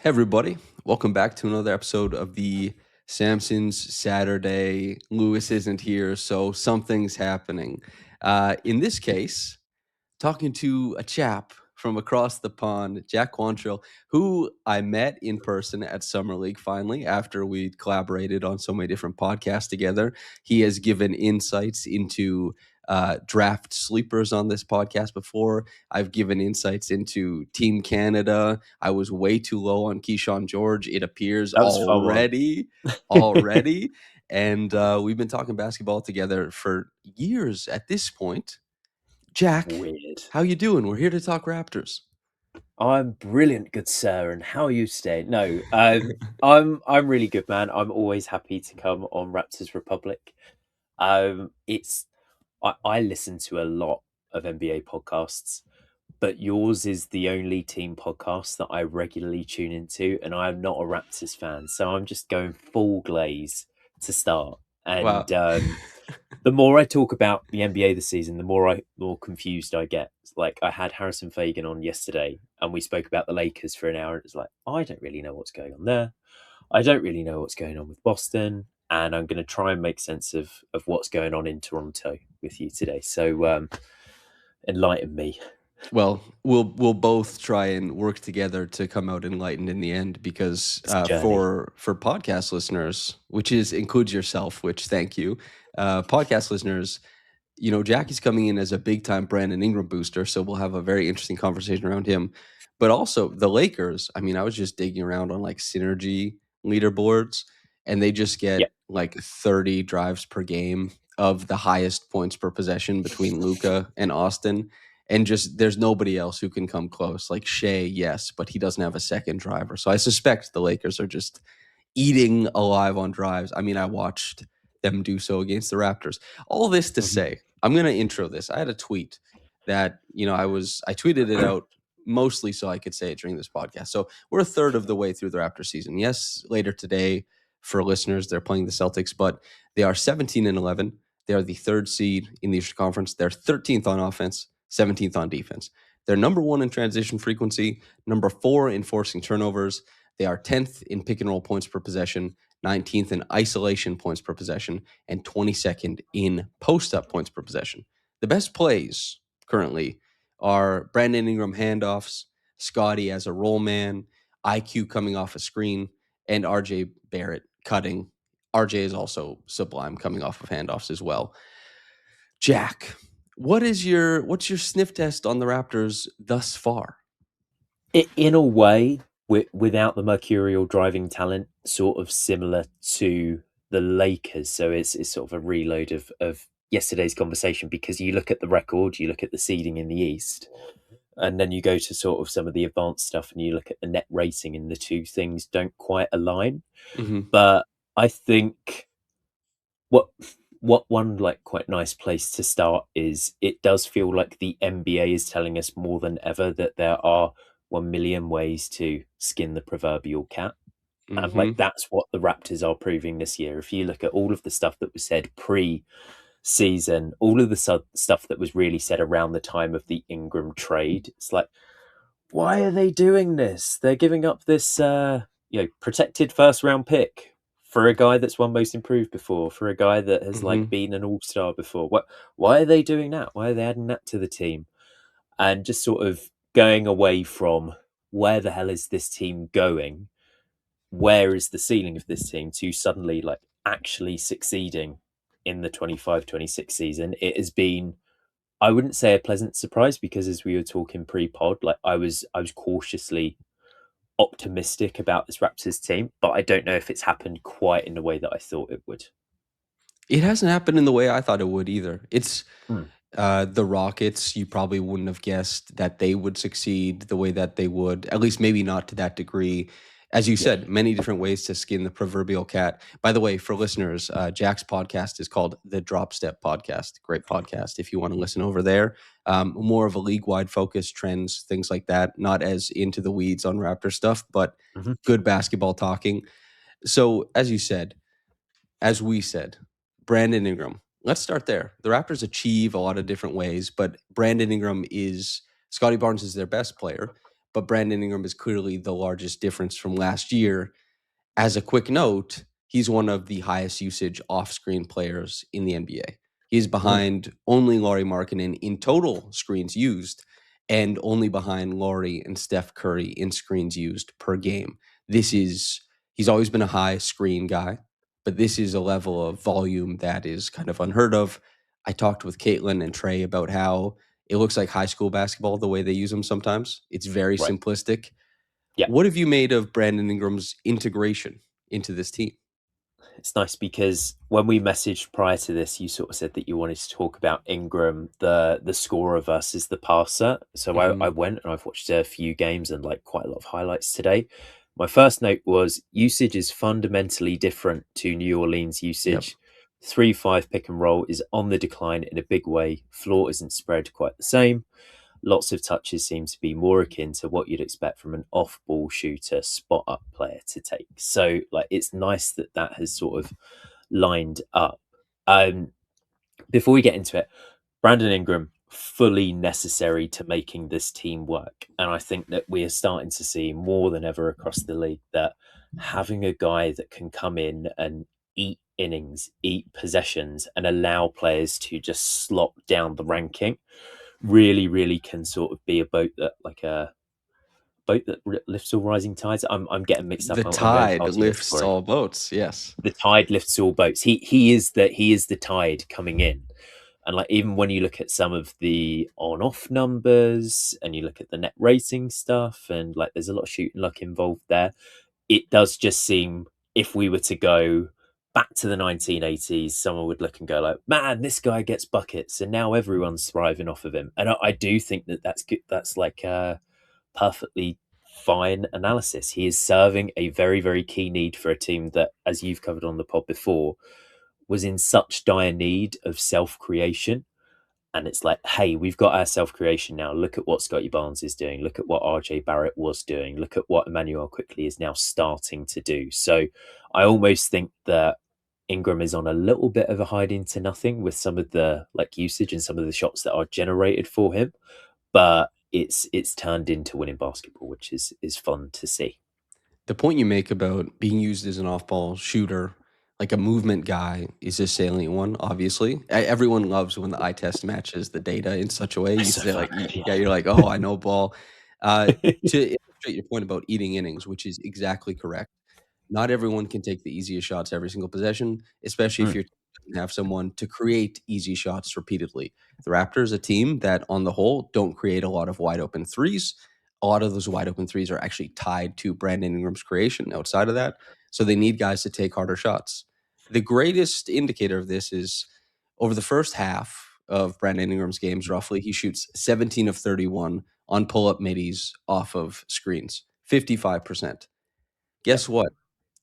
Hey everybody, welcome back to another episode of the Samson's Saturday. Lewis isn't here, so something's happening. In this case, talking to a chap from across the pond, Jack Quantrill, who I met in person at Summer League finally after we collaborated on so many different podcasts together. He has given insights into draft sleepers on this podcast before. I've given insights into Team Canada. I was way too low on Keyshawn George, it appears That was a fun one. already. And we've been talking basketball together for years at this point. Jack, Weird. how you doing? We're here to talk Raptors. I'm brilliant, good sir. And how are you today? No, I'm really good, man. I'm always happy to come on Raptors Republic. It's I listen to a lot of NBA podcasts, but yours is the only team podcast that I regularly tune into, and I am not a Raptors fan, so I'm just going full glaze to start. And Wow. the more I talk about the NBA this season, the more confused I get. Like I had Harrison Fagan on yesterday, and we spoke about the Lakers for an hour. And it's like I don't really know what's going on there. I don't really know what's going on with Boston, and I'm going to try and make sense of what's going on in Toronto with you today. So enlighten me. Well, we'll both try and work together to come out enlightened in the end because This journey. for podcast listeners, which includes yourself, which thank you, podcast listeners, Jackie's coming in as a big time Brandon Ingram booster, so we'll have a very interesting conversation around him. But also the Lakers. I mean, I was just digging around on like synergy leaderboards, and they just Yeah. get like 30 drives per game of the highest points per possession between Luka and Austin. And just there's nobody else who can come close. Like Shea, yes, but he doesn't have a second driver. So I suspect the Lakers are just eating alive on drives. I mean, I watched them do so against the Raptors. All this to Mhm. say, I'm going to intro this. I had a tweet that, I tweeted it out mostly so I could say it during this podcast. So we're a third of the way through the Raptors season. Yes, later today for listeners, they're playing the Celtics, but they are 17-11. They are the third seed in the Eastern Conference. They're 13th on offense, 17th on defense. They're number one in transition frequency, number four in forcing turnovers. They are 10th in pick and roll points per possession, 19th in isolation points per possession, and 22nd in post up points per possession. The best plays currently are Brandon Ingram handoffs, Scottie as a roll man, IQ coming off a screen, and RJ Barrett cutting. RJ is also sublime coming off of handoffs as well. Jack, what's your sniff test on the Raptors thus far? In a way, without the mercurial driving talent, sort of similar to the Lakers. So it's sort of a reload of yesterday's conversation, because you look at the record, you look at the seeding in the East, and then you go to sort of some of the advanced stuff and you look at the net rating, and the two things don't quite align. Mm-hmm. But I think what what one like quite nice place to start is, it does feel like the NBA is telling us more than ever that there are 1 million ways to skin the proverbial cat. And Mm-hmm. like that's what the Raptors are proving this year. If you look at all of the stuff that was said pre-season, all of the stuff that was really said around the time of the Ingram trade, it's like, why are they doing this? They're giving up this protected first round pick for a guy that's won most improved before, for a guy that has like Mm-hmm. been an all-star before. Why are they doing that? Why are they adding that to the team? And just sort of going away from, where the hell is this team going? Where is the ceiling of this team, to suddenly like actually succeeding in the 25-26 season? It has been, I wouldn't say a pleasant surprise, because as we were talking pre-pod, like I was cautiously optimistic about this Raptors team, but I don't know if it's happened quite in the way that I thought it would. It hasn't happened in the way I thought it would either. It's Mm. the Rockets. You probably wouldn't have guessed that they would succeed the way that they would. At least, maybe not to that degree. As you Yeah. said, many different ways to skin the proverbial cat. By the way, for listeners, Jack's podcast is called the Drop Step Podcast. Great podcast if you want to listen over there. More of a league wide focus, trends, things like that. Not as into the weeds on Raptor stuff, but Hmm. good basketball talking. So, as we said, Brandon Ingram. Let's start there. The Raptors achieve a lot of different ways, but Brandon Ingram is Scottie Barnes is their best player, but Brandon Ingram is clearly the largest difference from last year. As a quick note, he's one of the highest usage off-screen players in the NBA. He's Mm. behind only Lauri Markkanen in total screens used, and only behind Lauri and Steph Curry in screens used per game. He's always been a high screen guy, but this is a level of volume that is kind of unheard of. I talked with Caitlin and Trey about how it looks like high school basketball the way they use them sometimes. It's very Right. simplistic. Yeah. What have you made of Brandon Ingram's integration into this team? It's nice because when we messaged prior to this, you sort of said that you wanted to talk about Ingram, the scorer versus the passer. So I Mhm. went and I've watched a few games and like quite a lot of highlights today. My first note was usage is fundamentally different to New Orleans Yep. usage. 3-5 pick and roll is on the decline in a big way. Floor isn't spread quite the same. Lots of touches seem to be more akin to what you'd expect from an off-ball shooter, spot-up player to take. So, like, it's nice that that has sort of lined up. Before we get into it, Brandon Ingram fully necessary to making this team work, and I think that we are starting to see more than ever across the league that having a guy that can come in and eat innings, eat possessions, and allow players to just slop down the ranking really, really can sort of be a boat that like a boat that lifts all rising tides. I'm getting mixed up. The I'm going tide far too much. lifts Sorry. all boats. Yes. The tide lifts all boats. He is the tide coming in. And like even when you look at some of the on off numbers and you look at the net rating stuff and like there's a lot of shooting luck involved there, it does just seem if we were to go back to the 1980s, someone would look and go like, "Man, this guy gets buckets, and now everyone's thriving off of him." And I do think that that's good. That's like a perfectly fine analysis. He is serving a very, very key need for a team that, as you've covered on the pod before, was in such dire need of self creation. And it's like, hey, we've got our self creation now. Look at what Scottie Barnes is doing. Look at what RJ Barrett was doing. Look at what Emmanuel Quickley is now starting to do. So I almost think that Ingram is on a little bit of a hide into nothing with some of the like usage and some of the shots that are generated for him. But it's turned into winning basketball, which is fun to see. The point you make about being used as an off-ball shooter, like a movement guy, is a salient one. Obviously, everyone loves when the eye test matches the data in such a way. It's You so say fun. like, Yeah. yeah, you're like, oh, I know ball. To illustrate your point about eating innings, which is exactly correct. Not everyone can take the easiest shots every single possession, especially if Mm, you have someone to create easy shots repeatedly. The Raptors, a team that on the whole don't create a lot of wide open threes. A lot of those wide open threes are actually tied to Brandon Ingram's creation outside of that. So they need guys to take harder shots. The greatest indicator of this is over the first half of Brandon Ingram's games, roughly, he shoots 17 of 31 on pull up middies off of screens, 55%. yep. Guess what?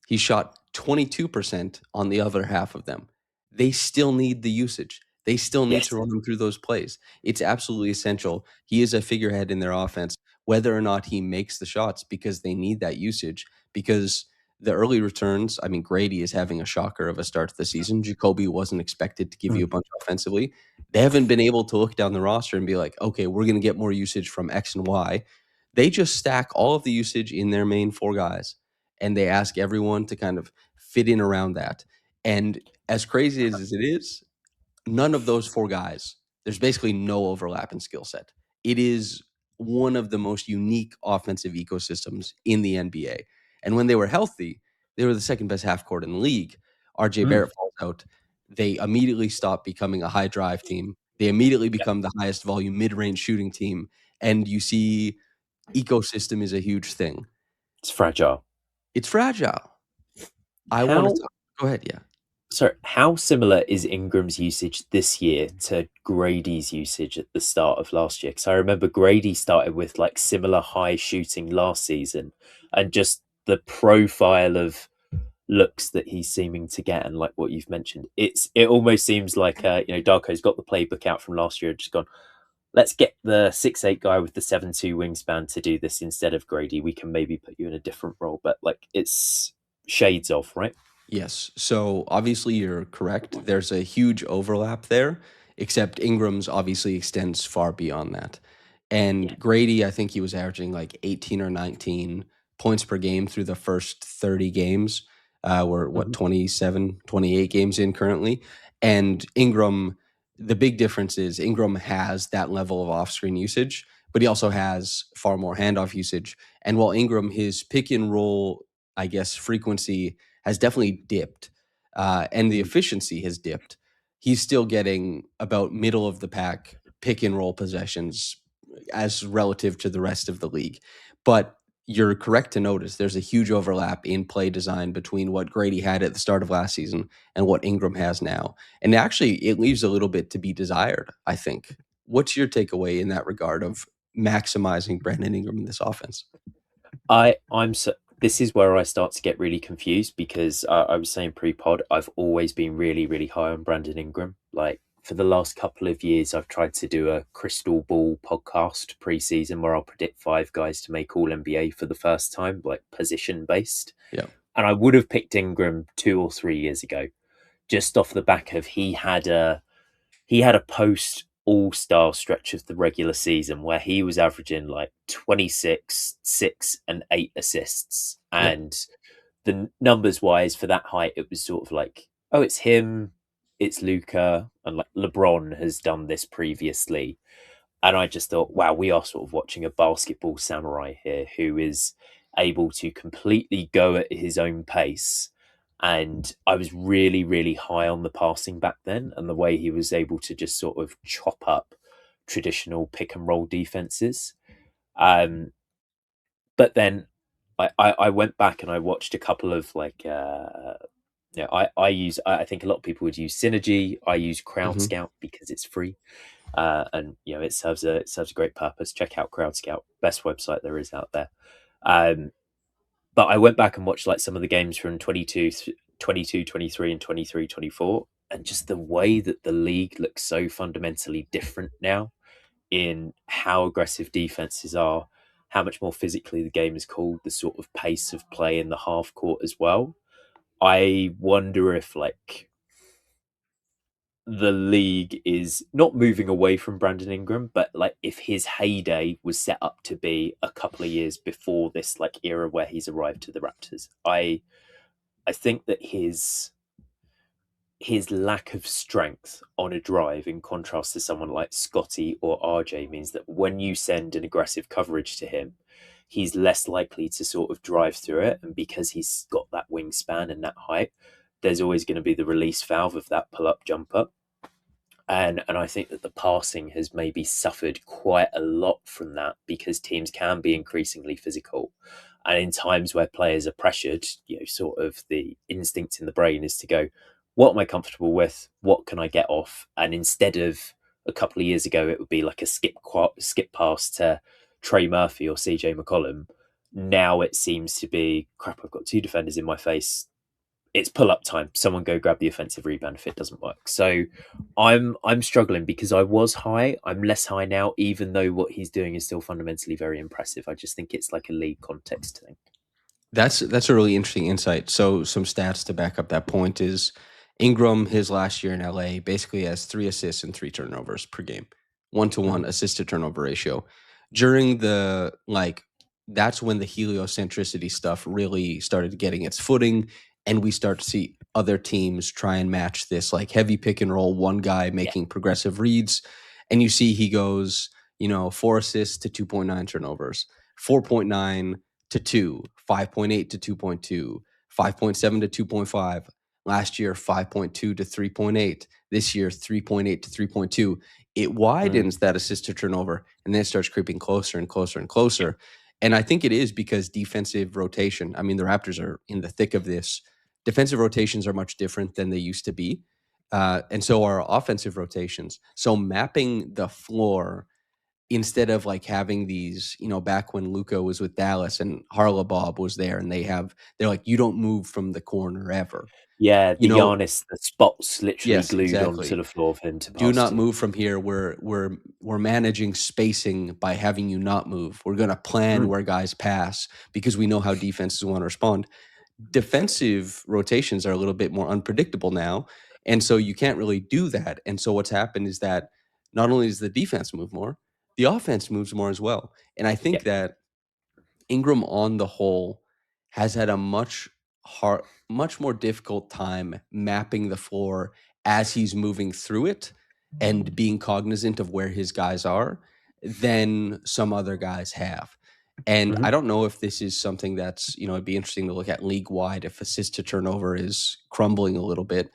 He shot 22% on the other half of them. They still need the usage. They still need Yes. to run him through those plays. It's absolutely essential. He is a figurehead in their offense, whether or not he makes the shots, because they need that usage. Because the early returns, I mean, Grady is having a shocker of a start to the season. Jacoby wasn't expected to give you a Mm, bunch offensively. They haven't been able to look down the roster and be like, okay, we're going to get more usage from X and Y. They just stack all of the usage in their main four guys, and they ask everyone to kind of fit in around that. And as crazy as it is, none of those four guys, there's basically no overlap in skill set. It is one of the most unique offensive ecosystems in the NBA. And when they were healthy, they were the second best half court in the league. RJ mm, Barrett falls out. They immediately stop becoming a high drive team. They immediately yep. become the highest volume mid range shooting team. And you see, ecosystem is a huge thing. It's fragile. It's fragile. I want to How talk. Go ahead. Yeah. how similar is Ingram's usage this year to Grady's usage at the start of last year? Because I remember Grady started with like similar high shooting last season, and just the profile of looks that he's seeming to get, and like what you've mentioned, it almost seems like Darko's got the playbook out from last year, and just gone. Let's get the 6'8" guy with the 7'2" wingspan to do this instead of Grady. We can maybe put you in a different role, but like it's shades of right. Yes. So obviously you're correct. There's a huge overlap there, except Ingram's obviously extends far beyond that. Yeah. And Grady, I think he was averaging like 18 or 19 points per game through the first 30 games. We're what, Mhm. 27, 28 games in currently. And Ingram, the big difference is Ingram has that level of off-screen usage, but he also has far more handoff usage. And while Ingram, his pick and roll, I guess, frequency has definitely dipped, and the Mm. efficiency has dipped, he's still getting about middle of the pack pick and roll possessions as relative to the rest of the league. But you're correct to notice there's a huge overlap in play design between what Grady had at the start of last season and what Ingram has now. And actually, it leaves a little bit to be desired, I think. What's your takeaway in that regard of maximizing Brandon Ingram in this offense? I'm so this is where I start to get really confused because I was saying pre-pod, I've always been really, really high on Brandon Ingram. Like for the last couple of years, I've tried to do a crystal ball podcast pre-season where I'll predict 5 guys to make all NBA for the first time, like position based. Yeah. And I would have picked Ingram 2 or 3 years ago, just off the back of he had a post all-star stretch of the regular season where he was averaging like 26, 6 and 8 assists. Yep. And the numbers wise for that height, it was sort of like, oh, it's him, it's Luca, and like LeBron has done this previously. And I just thought, wow, we are sort of watching a basketball samurai here who is able to completely go at his own pace. And I was really, really high on the passing back then, and the way he was able to just sort of chop up traditional pick and roll defenses. Um, but then I went back and I watched a couple of like I think a lot of people would use Synergy. I use Crowd Hmm. Scout because it's free. And it serves a great purpose. Check out Crowd Scout, best website there is out there. Um, but I went back and watched like some of the games from 22, 23, and 23, 24, and just the way that the league looks so fundamentally different now in how aggressive defenses are, how much more physically the game is called, the sort of pace of play in the half court as well. I wonder if like the league is not moving away from Brandon Ingram, but like if his heyday was set up to be a couple of years before this like era where he's arrived to the Raptors. I think that his lack of strength on a drive in contrast to someone like Scottie or RJ means that when you send an aggressive coverage to him, he's less likely to sort of drive through it. And because he's got that wingspan and that height, there's always going to be the release valve of that pull up jumper. And I think that the passing has maybe suffered quite a lot from that because teams can be increasingly physical. And in times where players are pressured, sort of the instinct in the brain is to go, what am I comfortable with? What can I get off? And instead of a couple of years ago, it would be like a skip pass to Trey Murphy or CJ McCollum. Now it seems to be, crap, I've got 2 defenders in my face. It's pull up time. Someone go grab the offensive rebound if it doesn't work. So I'm struggling because I was high. I'm less high now, even though what he's doing is still fundamentally very impressive. I just think it's like a league context thing. That's a really interesting insight. So some stats to back up that point is Ingram his last year in LA basically has 3 assists and 3 turnovers per game, 1-to-1 Mhm. assist to turnover ratio. During the like, that's when the heliocentricity stuff really started getting its footing, and we start to see other teams try and match this like heavy pick and roll, one guy Yeah. making progressive reads, and you see he goes 4 assists to 2.9 turnovers, 4.9 to 2, 5.8 to 2.2, 5.7 to 2.5. Last year, 5.2 to 3.8. This year, 3.8 to 3.2. It Mm. widens that assist to turnover, and then it starts creeping closer and closer and closer. And I think it is because defensive rotation, I mean, the Raptors are in the thick of this. Defensive rotations are much different than they used to be. And so are offensive rotations. So mapping the floor instead of like having these, back when Luca was with Dallas and Harla Bob was there, and they're like, you don't move from the corner ever. Yeah, You the know, Giannis, the spots literally yes, glued onto exactly. the floor for him to Do pass not to. move from here. We're managing spacing by having you not move. We're gonna plan Mm. where guys pass because we know how defenses want to respond. Defensive rotations are a little bit more unpredictable now, and so you can't really do that. And so what's happened is that not only does the defense move more, the offense moves more as well. And I Yeah. think that Ingram on the whole has had a much more difficult time mapping the floor as he's moving through it and being cognizant of where his guys are than some other guys have. And Mhm. I don't know if this is something that's, it'd be interesting to look at league wide if assist to turnover is crumbling a little bit.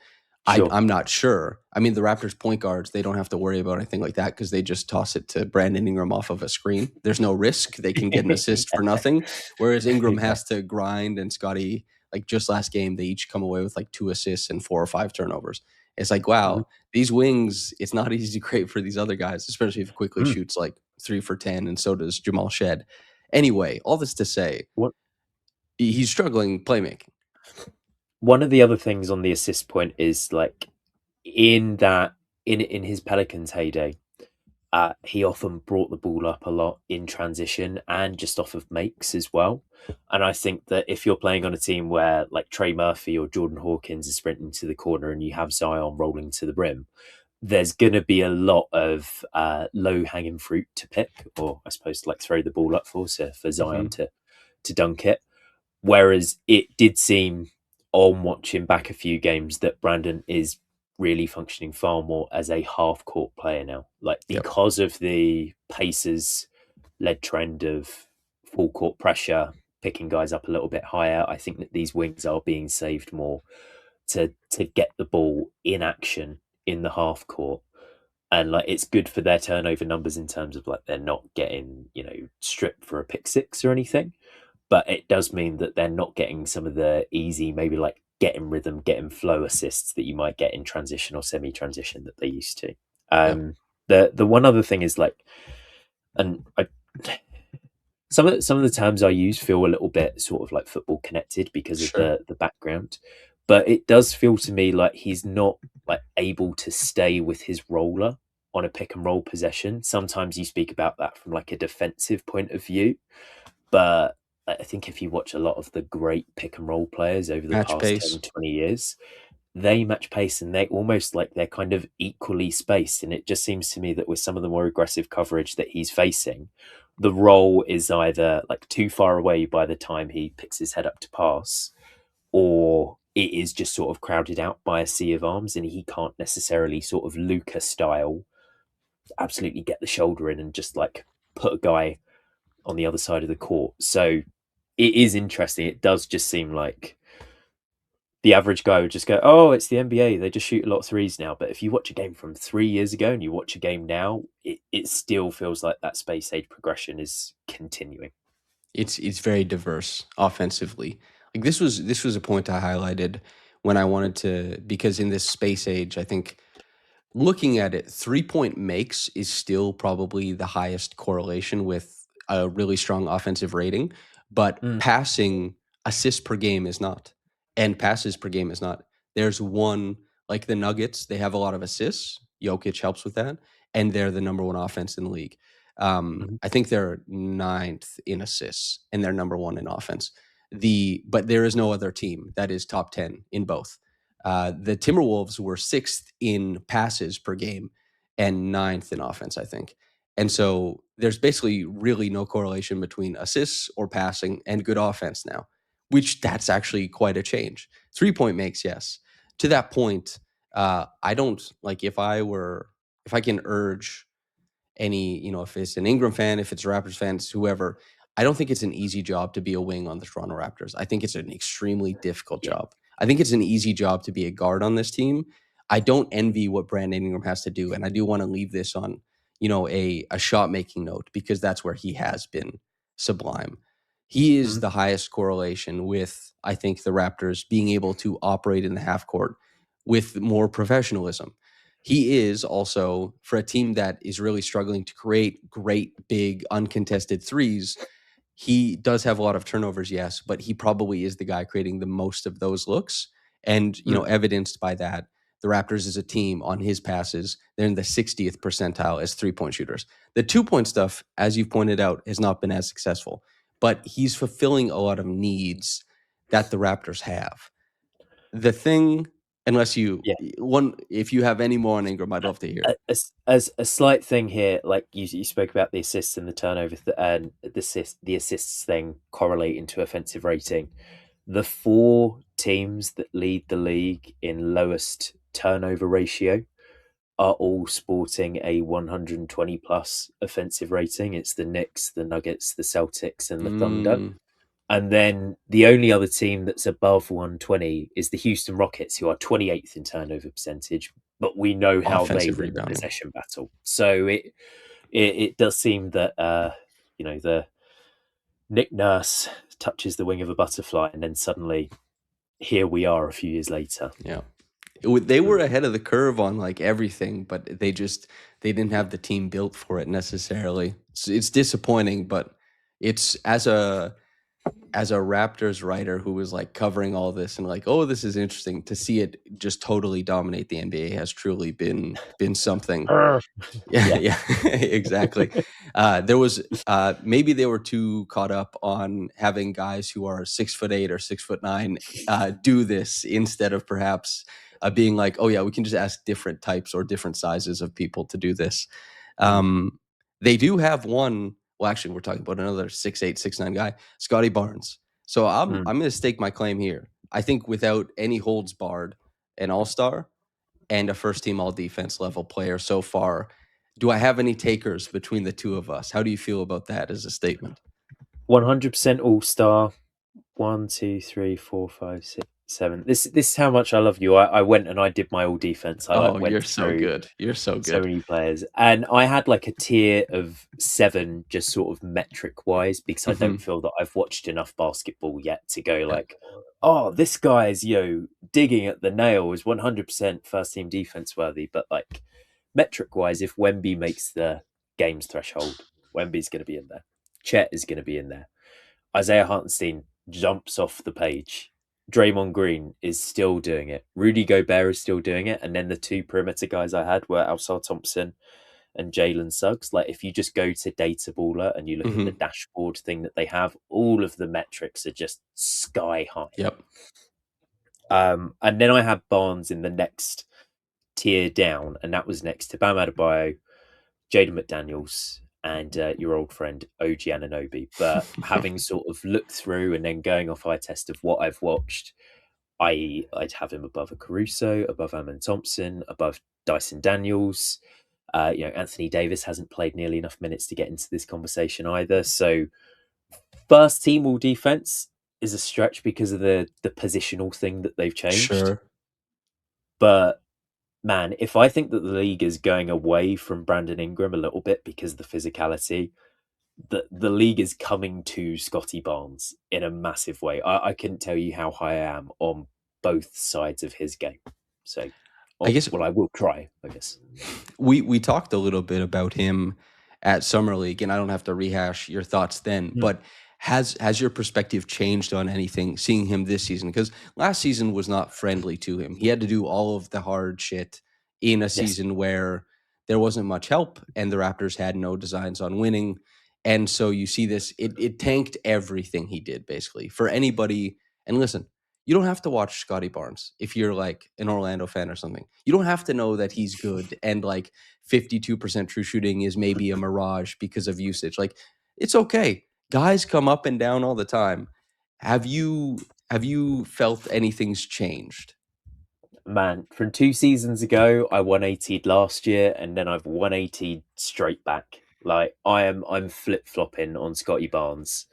Sure. I'm not sure. I mean, the Raptors point guards, they don't have to worry about anything like that because they just toss it to Brandon Ingram off of a screen. There's no risk. They can get an assist for nothing. Whereas Ingram Yeah. has to grind, and Scottie, like just last game, they each come away with like 2 assists and 4 or 5 turnovers. It's like, Mhm. wow, these wings, it's not easy to create for these other guys, especially if Quickley Mm. shoots like 3 for 10, and so does Jamal Shed. Anyway, all this to say, What he's struggling playmaking. one of the other things on the assist point is like in that in his Pelicans heyday, he often brought the ball up a lot in transition and just off of makes as well. And I think that if you're playing on a team where like Trey Murphy or Jordan Hawkins is sprinting to the corner and you have Zion rolling to the rim, there's going to be a lot of low hanging fruit to pick, or I suppose like throw the ball up for, so for Zion Mhm. to dunk it. Whereas it did seem on watching back a few games that Brandon is really functioning far more as a half court player now. Like Yep. because of the Pacers led trend of full court pressure, picking guys up a little bit higher, I think that these wings are being saved more to get the ball in action in the half court. And like it's good for their turnover numbers in terms of like they're not getting, stripped for a pick six or anything, but it does mean that they're not getting some of the easy, maybe like getting rhythm, getting flow assists that you might get in transition or semi-transition that they used to. Yep. The one other thing is like, and I, some of the terms I use feel a little bit sort of like football connected because of Sure. the background, but it does feel to me like he's not like able to stay with his roller on a pick and roll possession. Sometimes you speak about that from like a defensive point of view, but I think if you watch a lot of the great pick and roll players over the Match past pace. 10, 20 years, they match pace and they almost like they're kind of equally spaced. And it just seems to me that with some of the more aggressive coverage that he's facing, the roll is either like too far away by the time he picks his head up to pass, or it is just sort of crowded out by a sea of arms and he can't necessarily sort of Luca style absolutely get the shoulder in and just like put a guy on the other side of the court. So it is interesting. It does just seem like the average guy would just go, "Oh, it's the NBA. They just shoot a lot of threes now." But if you watch a game from 3 years ago and you watch a game now, it still feels like that space age progression is continuing. It's very diverse offensively. Like this was a point I highlighted when I wanted to, because in this space age, I think looking at it, 3-point makes is still probably the highest correlation with a really strong offensive rating, but Mm, passing assists per game is not, and passes per game is not. There's one, like the Nuggets, they have a lot of assists. Jokic helps with that, and they're the number one offense in the league. mhm. I think they're ninth in assists, and they're number one in offense. But there is no other team that is top 10 in both. The Timberwolves were sixth in passes per game and ninth in offense, I think. And so there's basically really no correlation between assists or passing and good offense now, which that's actually quite a change. 3-point makes, yes. To that point, I don't like if I can urge any, if it's an Ingram fan, if it's a Raptors fans, whoever, I don't think it's an easy job to be a wing on the Toronto Raptors. I think it's an extremely difficult Yeah. job. I think it's an easy job to be a guard on this team. I don't envy what Brandon Ingram has to do, and I do want to leave this on, a shot making note because that's where he has been sublime. He is Mhm. the highest correlation with, I think, the Raptors being able to operate in the half court with more professionalism. He is also, for a team that is really struggling to create great, big, uncontested threes, he does have a lot of turnovers, yes, but he probably is the guy creating the most of those looks. And, Mm. evidenced by that, the Raptors as a team on his passes, they're in the 60th percentile as 3-point shooters. The 2-point stuff, as you've pointed out, has not been as successful, but he's fulfilling a lot of needs that the Raptors have. The thing Unless you Yeah. if you have any more on Ingram, I'd love to hear. As a slight thing here, like you spoke about the assists and the turnover and the assists thing correlating to offensive rating. The 4 teams that lead the league in lowest turnover ratio are all sporting a 120 plus offensive rating. It's the Knicks, the Nuggets, the Celtics, and the Thunder. And then the only other team that's above 120 is the Houston Rockets, who are 28th in turnover percentage. But we know how they Offensive win the rebounding. possession battle. So it does seem that the Nick Nurse touches the wing of a butterfly, and then suddenly here we are a few years later. Yeah. They were ahead of the curve on like everything, but they didn't have the team built for it necessarily. It's disappointing, but it's as a Raptors writer who was like covering all this and like, oh, this is interesting to see it just totally dominate the NBA has truly been something. Yeah, yeah, exactly. There was maybe they were too caught up on having guys who are 6'8" or 6'9" do this instead of perhaps being like, oh yeah, we can just ask different types or different sizes of people to do this. They do have one. Well, actually, we're talking about another 6'8", 6'9" guy, Scottie Barnes. So I'm going to stake my claim here. I think without any holds barred, an all-star and a first-team all-defense level player so far. Do I have any takers between the two of us? How do you feel about that as a statement? 100% all-star. 1, 2, 3, 4, 5, 6, 7. This is how much I love you. I went and I did my all defense. I Oh, went you're so through good. You're so so good. many players, and I had like a tier of 7, just sort of metric wise, because I don't feel that I've watched enough basketball yet to go like, oh, this guy's digging at the nail is 100% first team defense worthy. But like metric wise, if Wemby makes the games threshold, Wemby's going to be in there. Chet is going to be in there. Isaiah Hartenstein jumps off the page. Draymond Green is still doing it. Rudy Gobert is still doing it. And then the 2 perimeter guys I had were Alsar Thompson and Jalen Suggs. Like if you just go to Data Baller and you look at the dashboard thing that they have, all of the metrics are just sky high. Yep. And then I had Barnes in the next tier down, and that was next to Bam Adebayo, Jaden McDaniels, and your old friend OG Anunoby. But having sort of looked through and then going off eye test of what I've watched, I'd have him above a Caruso, above Amen Thompson, above Dyson Daniels. Anthony Davis hasn't played nearly enough minutes to get into this conversation either. So first team all defense is a stretch because of the positional thing that they've changed. Sure. But man, if I think that the league is going away from Brandon Ingram a little bit because of the physicality, the league is coming to Scottie Barnes in a massive way. I couldn't tell you how high I am on both sides of his game. So I guess I will try, I guess. We talked a little bit about him at Summer League, and I don't have to rehash your thoughts then, but has your perspective changed on anything seeing him this season? Because last season was not friendly to him. He had to do all of the hard shit in a season where there wasn't much help and the Raptors had no designs on winning. And so you see this, it tanked everything he did basically for anybody. And listen, you don't have to watch Scottie Barnes if you're like an Orlando fan or something. You don't have to know that he's good and like 52% true shooting is maybe a mirage because of usage. Like it's okay. Guys come up and down all the time. Have you felt anything's changed? Man, from 2 seasons ago, I 180'd last year, and then I've 180'd straight back. Like I'm flip flopping on Scottie Barnes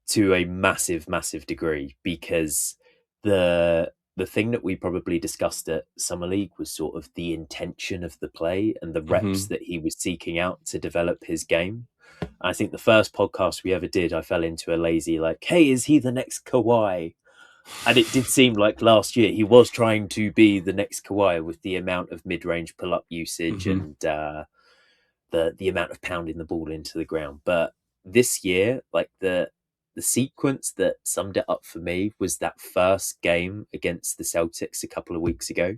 to a massive, massive degree because the thing that we probably discussed at Summer League was sort of the intention of the play and the reps that he was seeking out to develop his game. I think the first podcast we ever did, I fell into a lazy like, hey, is he the next Kawhi? And it did seem like last year he was trying to be the next Kawhi with the amount of mid-range pull-up usage and the amount of pounding the ball into the ground. But this year, like the sequence that summed it up for me was that first game against the Celtics a couple of weeks ago.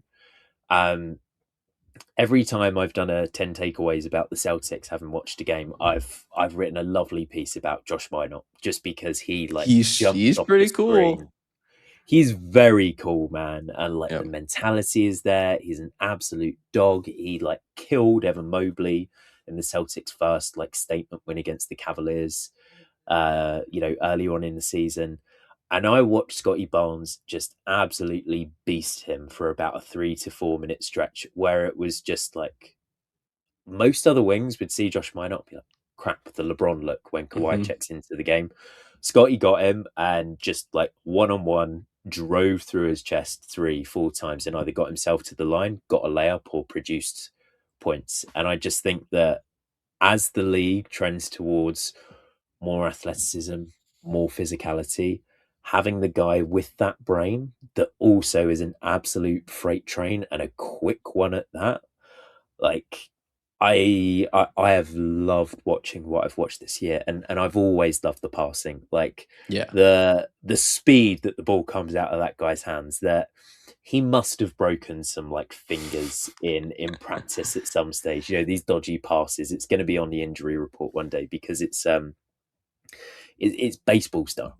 Every time I've done a 10 takeaways about the Celtics, having watched a game, I've written a lovely piece about Josh Minott just because he's He's pretty cool. he's very cool, man, and like Yeah. the mentality is there. He's an absolute dog. He like killed Evan Mobley in the Celtics' first like statement win against the Cavaliers, early on in the season. And I watched Scottie Barnes just absolutely beast him for about a 3 to 4 minute stretch where it was just like most other wings would see Josh Minot be like, crap, the LeBron look when Kawhi Hmm. checks into the game. Scotty got him and just like one on one drove through his chest 3 4 times and either got himself to the line, got a layup, or produced points. And I just think that as the league trends towards more athleticism, more physicality, having the guy with that brain that also is an absolute freight train and a quick one at that, like I have loved watching what I've watched this year, and I've always loved the passing, like Yeah. the speed that the ball comes out of that guy's hands. That he must have broken some like fingers in practice at some stage. These dodgy passes. It's going to be on the injury report one day because it's baseball style.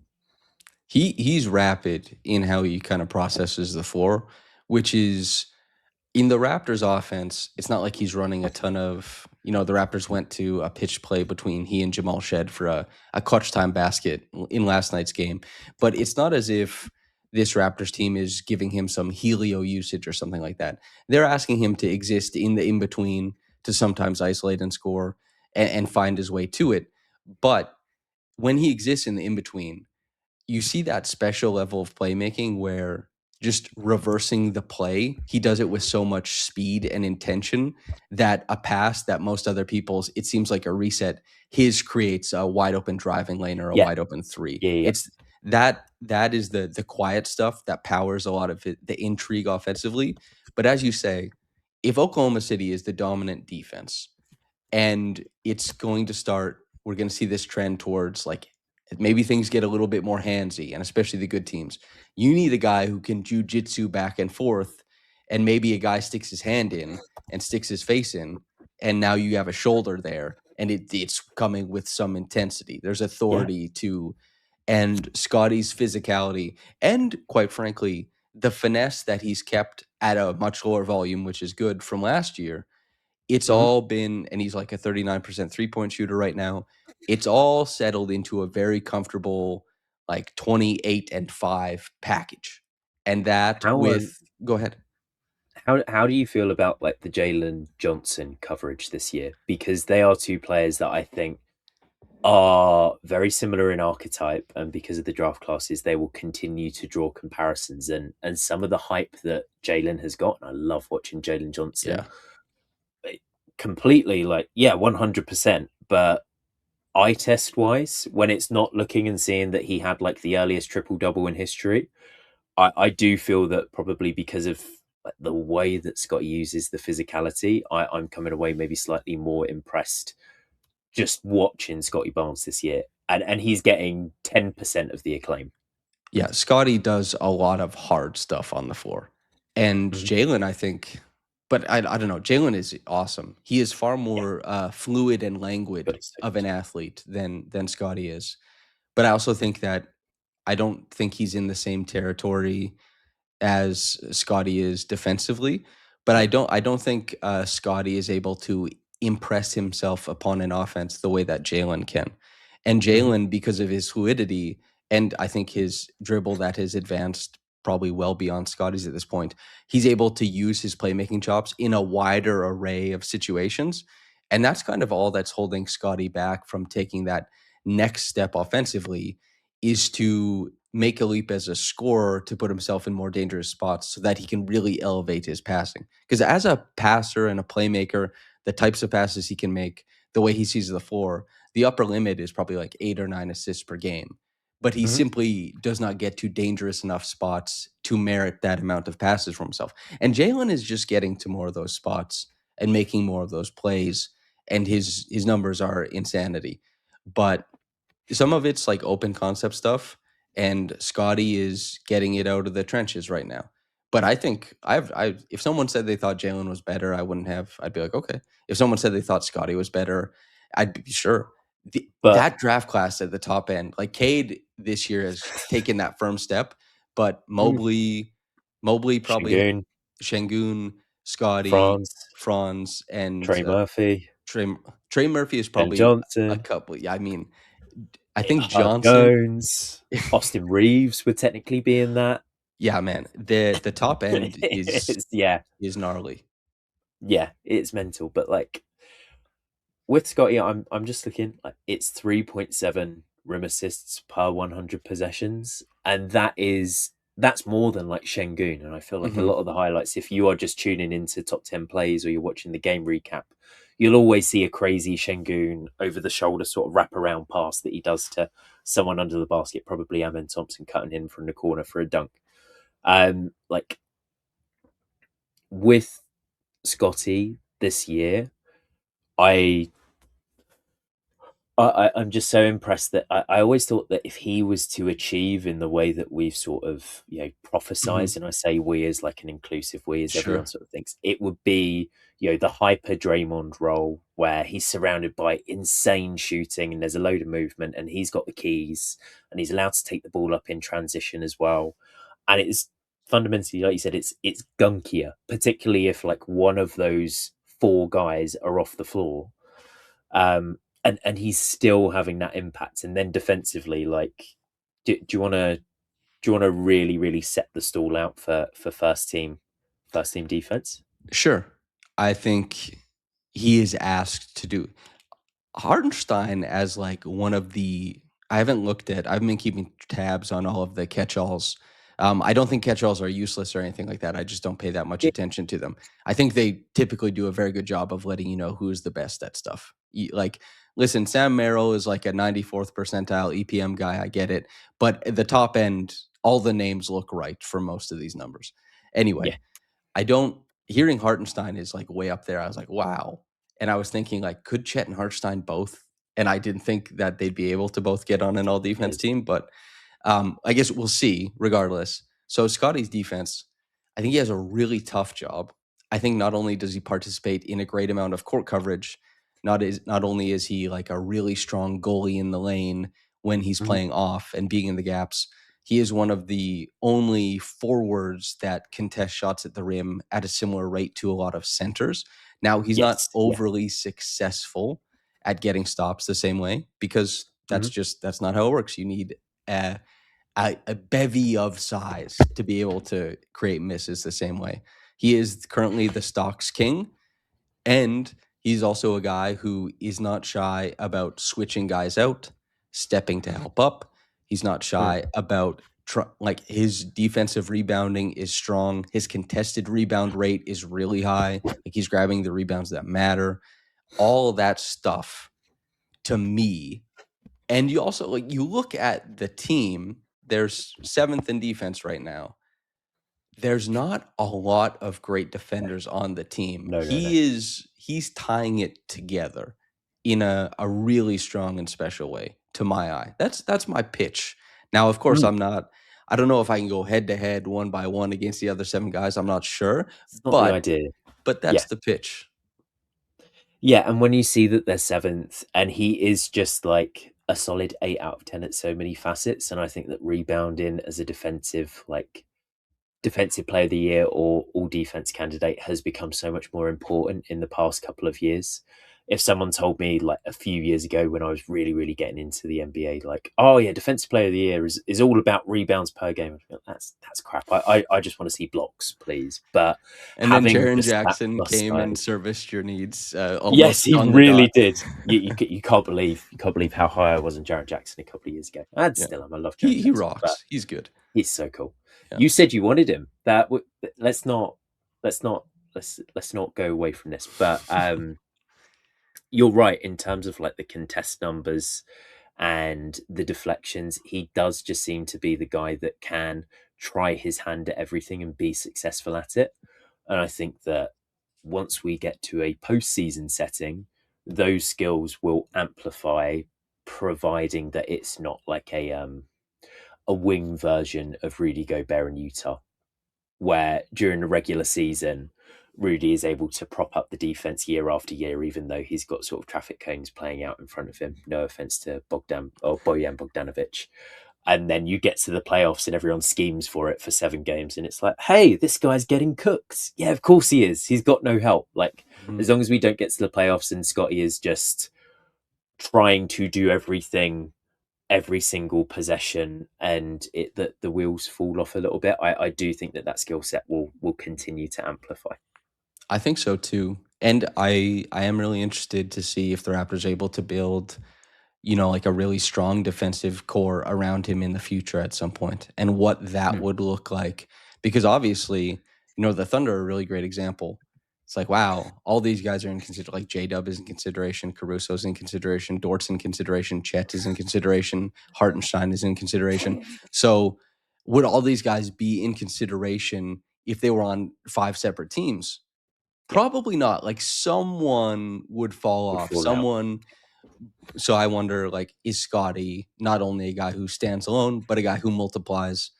He's rapid in how he kind of processes the floor, which is in the Raptors offense, it's not like he's running a ton of, the Raptors went to a pitch play between he and Jamal Shed for a clutch time basket in last night's game. But it's not as if this Raptors team is giving him some Helio usage or something like that. They're asking him to exist in the in between to sometimes isolate and score and find his way to it. But when he exists in the in between, you see that special level of playmaking where just reversing the play, he does it with so much speed and intention that a pass that most other people's, it seems like a reset, his creates a wide open driving lane or a Yeah, wide open three. yeah, yeah. It's that is the quiet stuff that powers a lot of it, the intrigue offensively. But as you say, if Oklahoma City is the dominant defense, and it's going to start, we're going to see this trend towards like maybe things get a little bit more handsy, and especially the good teams. You need a guy who can jujitsu back and forth, and maybe a guy sticks his hand in and sticks his face in, and now you have a shoulder there, and it's coming with some intensity. There's Yeah. authority to, and Scottie's physicality, and quite frankly, the finesse that he's kept at a much lower volume, which is good from last year. It's Mhm. all been, and he's like a 39% three-point shooter right now. It's all settled into a very comfortable, like 28-5 package. And that How with, go ahead. how do you feel about like the Jalen Johnson coverage this year? Because they are two players that I think are very similar in archetype, and because of the draft classes, they will continue to draw comparisons and some of the hype that Jalen has gotten. I love watching Jalen Johnson. Yeah. Completely, like, yeah, 100%. But eye test wise, when it's not looking and seeing that he had like the earliest triple double in history, I do feel that probably because of like, the way that Scott uses the physicality, I'm coming away maybe slightly more impressed just watching Scotty Barnes this year. And he's getting 10% of the acclaim. Yeah. Scottie does a lot of hard stuff on the floor. And Mhm. Jalen, I think, but I don't know. Jalen is awesome. He is far Yeah, more fluid and languid God, he's so of good. an athlete than Scottie is. But I also think that I don't think he's in the same territory as Scottie is defensively, but I don't think Scottie is able to impress himself upon an offense the way that Jalen can. And Mhm. Jalen, because of his fluidity and I think his dribble that has advanced probably well beyond Scottie's at this point, he's able to use his playmaking chops in a wider array of situations. And that's kind of all that's holding Scottie back from taking that next step offensively is to make a leap as a scorer to put himself in more dangerous spots so that he can really elevate his passing. Because as a passer and a playmaker, the types of passes he can make, the way he sees the floor, the upper limit is probably like 8 or 9 assists per game. But he Mhm. simply does not get to dangerous enough spots to merit that amount of passes for himself. And Jalen is just getting to more of those spots and making more of those plays. And his numbers are insanity. But some of it's like open concept stuff, and Scotty is getting it out of the trenches right now. But I think I if someone said they thought Jalen was better, I wouldn't have. I'd be like, okay. If someone said they thought Scotty was better, I'd be sure. But That draft class at the top end, like Cade this year has taken that firm step, but Mobley probably, Shingun, Şengün, Scottie, France, Franz, and Trey Murphy, Trey Trey Murphy is Ben probably a Johnson, couple. Yeah, I mean, I think Herb Johnson. Jones, Austin Reeves would technically be in that. Yeah, man. The top end is Yeah, gnarly. yeah, it's mental. But like with Scottie, I'm just looking like it's 3.7 rim assists per 100 possessions, and that's more than like Şengün. And I feel like a Hmm. lot of the highlights, if you are just tuning into top 10 plays or you're watching the game recap, you'll always see a crazy Şengün over the shoulder sort of wraparound pass that he does to someone under the basket, probably Amen Thompson cutting in from the corner for a dunk. Like with Scottie this year, I I'm just so impressed that I always thought that if he was to achieve in the way that we've sort of, Hmm. prophesized, and I say we as like an inclusive we as everyone Sure. sort of thinks, it would be, the hyper Draymond role where he's surrounded by insane shooting and there's a load of movement and he's got the keys and he's allowed to take the ball up in transition as well. And it's fundamentally, like you said, it's gunkier, particularly if like one of those four guys are off the floor. And he's still having that impact. And then defensively, like, do you want to really really set the stall out for first team defense? Sure. I think he is asked to do Hartenstein as like one of the. I've been keeping tabs on all of the catch-alls. I don't think catch-alls are useless or anything like that. I just don't pay that much Yeah, attention to them. I think they typically do a very good job of letting you know who's the best at stuff. Like, listen, Sam Merrill is like a 94th percentile EPM guy. I get it, but at the top end, all the names look right for most of these numbers. yeah, Anyway, I don't hearing Hartenstein is like way up there. I was like, wow. And I was thinking like, could Chet and Hartenstein both? And I didn't think that they'd be able to both get on an all defense is. team, but I guess we'll see regardless. So Scottie's defense, I think he has a really tough job. I think not only does he participate in a great amount of court coverage, not only is he like a really strong goalie in the lane when he's Mhm. playing off and being in the gaps, he is one of the only forwards that contest shots at the rim at a similar rate to a lot of centers. Now, he's not Yes, yeah. overly successful at getting stops the same way because Mhm. that's not how it works. You need a, a bevy of size to be able to create misses the same way. He is currently the stocks king, and he's also a guy who is not shy about switching guys out, stepping to help up. He's not Mm. shy about like his defensive rebounding is strong. His contested rebound rate is really high. Like he's grabbing the rebounds that matter. All of that stuff to me. And you also like you look at the team, there's seventh in defense right now. There's not a lot of great defenders on the team. No, no, no. He's tying it together in a really strong and special way to my eye. That's my pitch. Now, of course, Mm. I don't know if I can go head to head one by one against the other seven guys. I'm not sure, It's not the but idea. that's Yeah. the pitch. Yeah, and when you see that they're seventh and he is just like a solid 8 out of 10 at so many facets, and I think that rebounding as a defensive player of the year or all defense candidate has become so much more important in the past couple of years. If someone told me like a few years ago when I was really, really getting into the NBA, like, oh yeah, defensive player of the year is all about rebounds per game. That's crap. I just want to see blocks, please. But And then having Jaren the stat Jackson plus came and side, serviced your needs yes, almost he on the really dot. did. You can't believe how high I was in Jarrett Jackson a couple of years ago. And Yeah, still am. I love Jarrett he Jackson, but rocks. He's good. he's so cool. Yeah, You said you wanted him. Let's not let's not go away from this. But you're right in terms of like the contest numbers and the deflections. He does just seem to be the guy that can try his hand at everything and be successful at it. And I think that once we get to a postseason setting, those skills will amplify, providing that it's not like a wing version of Rudy Gobert in Utah, where during the regular season, Rudy is able to prop up the defense year after year, even though he's got sort of traffic cones playing out in front of him. No offense to Bogdan or Bojan Bogdanovic. And then you get to the playoffs and everyone schemes for it for 7 games. And it's like, hey, this guy's getting cooked. Yeah, of course he is. He's got no help. Like, Mhm. as long as we don't get to the playoffs and Scottie is just trying to do everything every single possession and that the wheels fall off a little bit, I do think that skill set will continue to amplify. I think so too. And I am really interested to see if the Raptors are able to build, like a really strong defensive core around him in the future at some point, and what that would look like. Because obviously, the Thunder are a really great example. It's like, wow, all these guys are in consideration. Like J-Dub is in consideration, Caruso's in consideration, Dort's in consideration, Chet is in consideration, Hartenstein is in consideration. So would all these guys be in consideration if they were on 5 separate teams? Probably not. Like someone would fall Would off. fall out. So I wonder, like, is Scottie not only a guy who stands alone, but a guy who multiplies?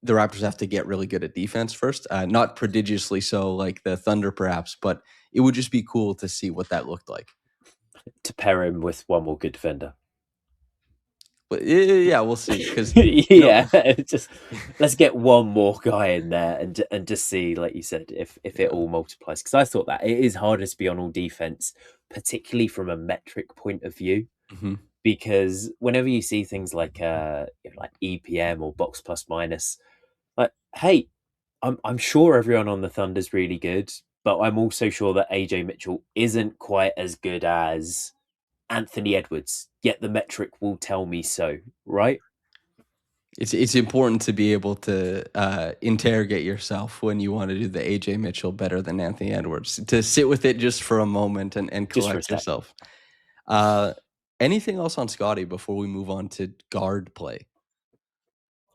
The Raptors have to get really good at defense first. Not prodigiously so like the Thunder perhaps, but it would just be cool to see what that looked like. To pair him with one more good defender. But yeah, we'll see. Because just let's get one more guy in there and just see, like you said, if it all multiplies. Because I thought that it is harder to be on all defense, particularly from a metric point of view. Mhm. Because whenever you see things like EPM or box plus minus, like, hey, I'm sure everyone on the Thunder's really good, but I'm also sure that AJ Mitchell isn't quite as good as Anthony Edwards, yet the metric will tell me so, right? It's important to be able to interrogate yourself when you want to do the AJ Mitchell better than Anthony Edwards. To sit with it just for a moment and Just for a collect sec. yourself. Anything else on Scottie before we move on to guard play?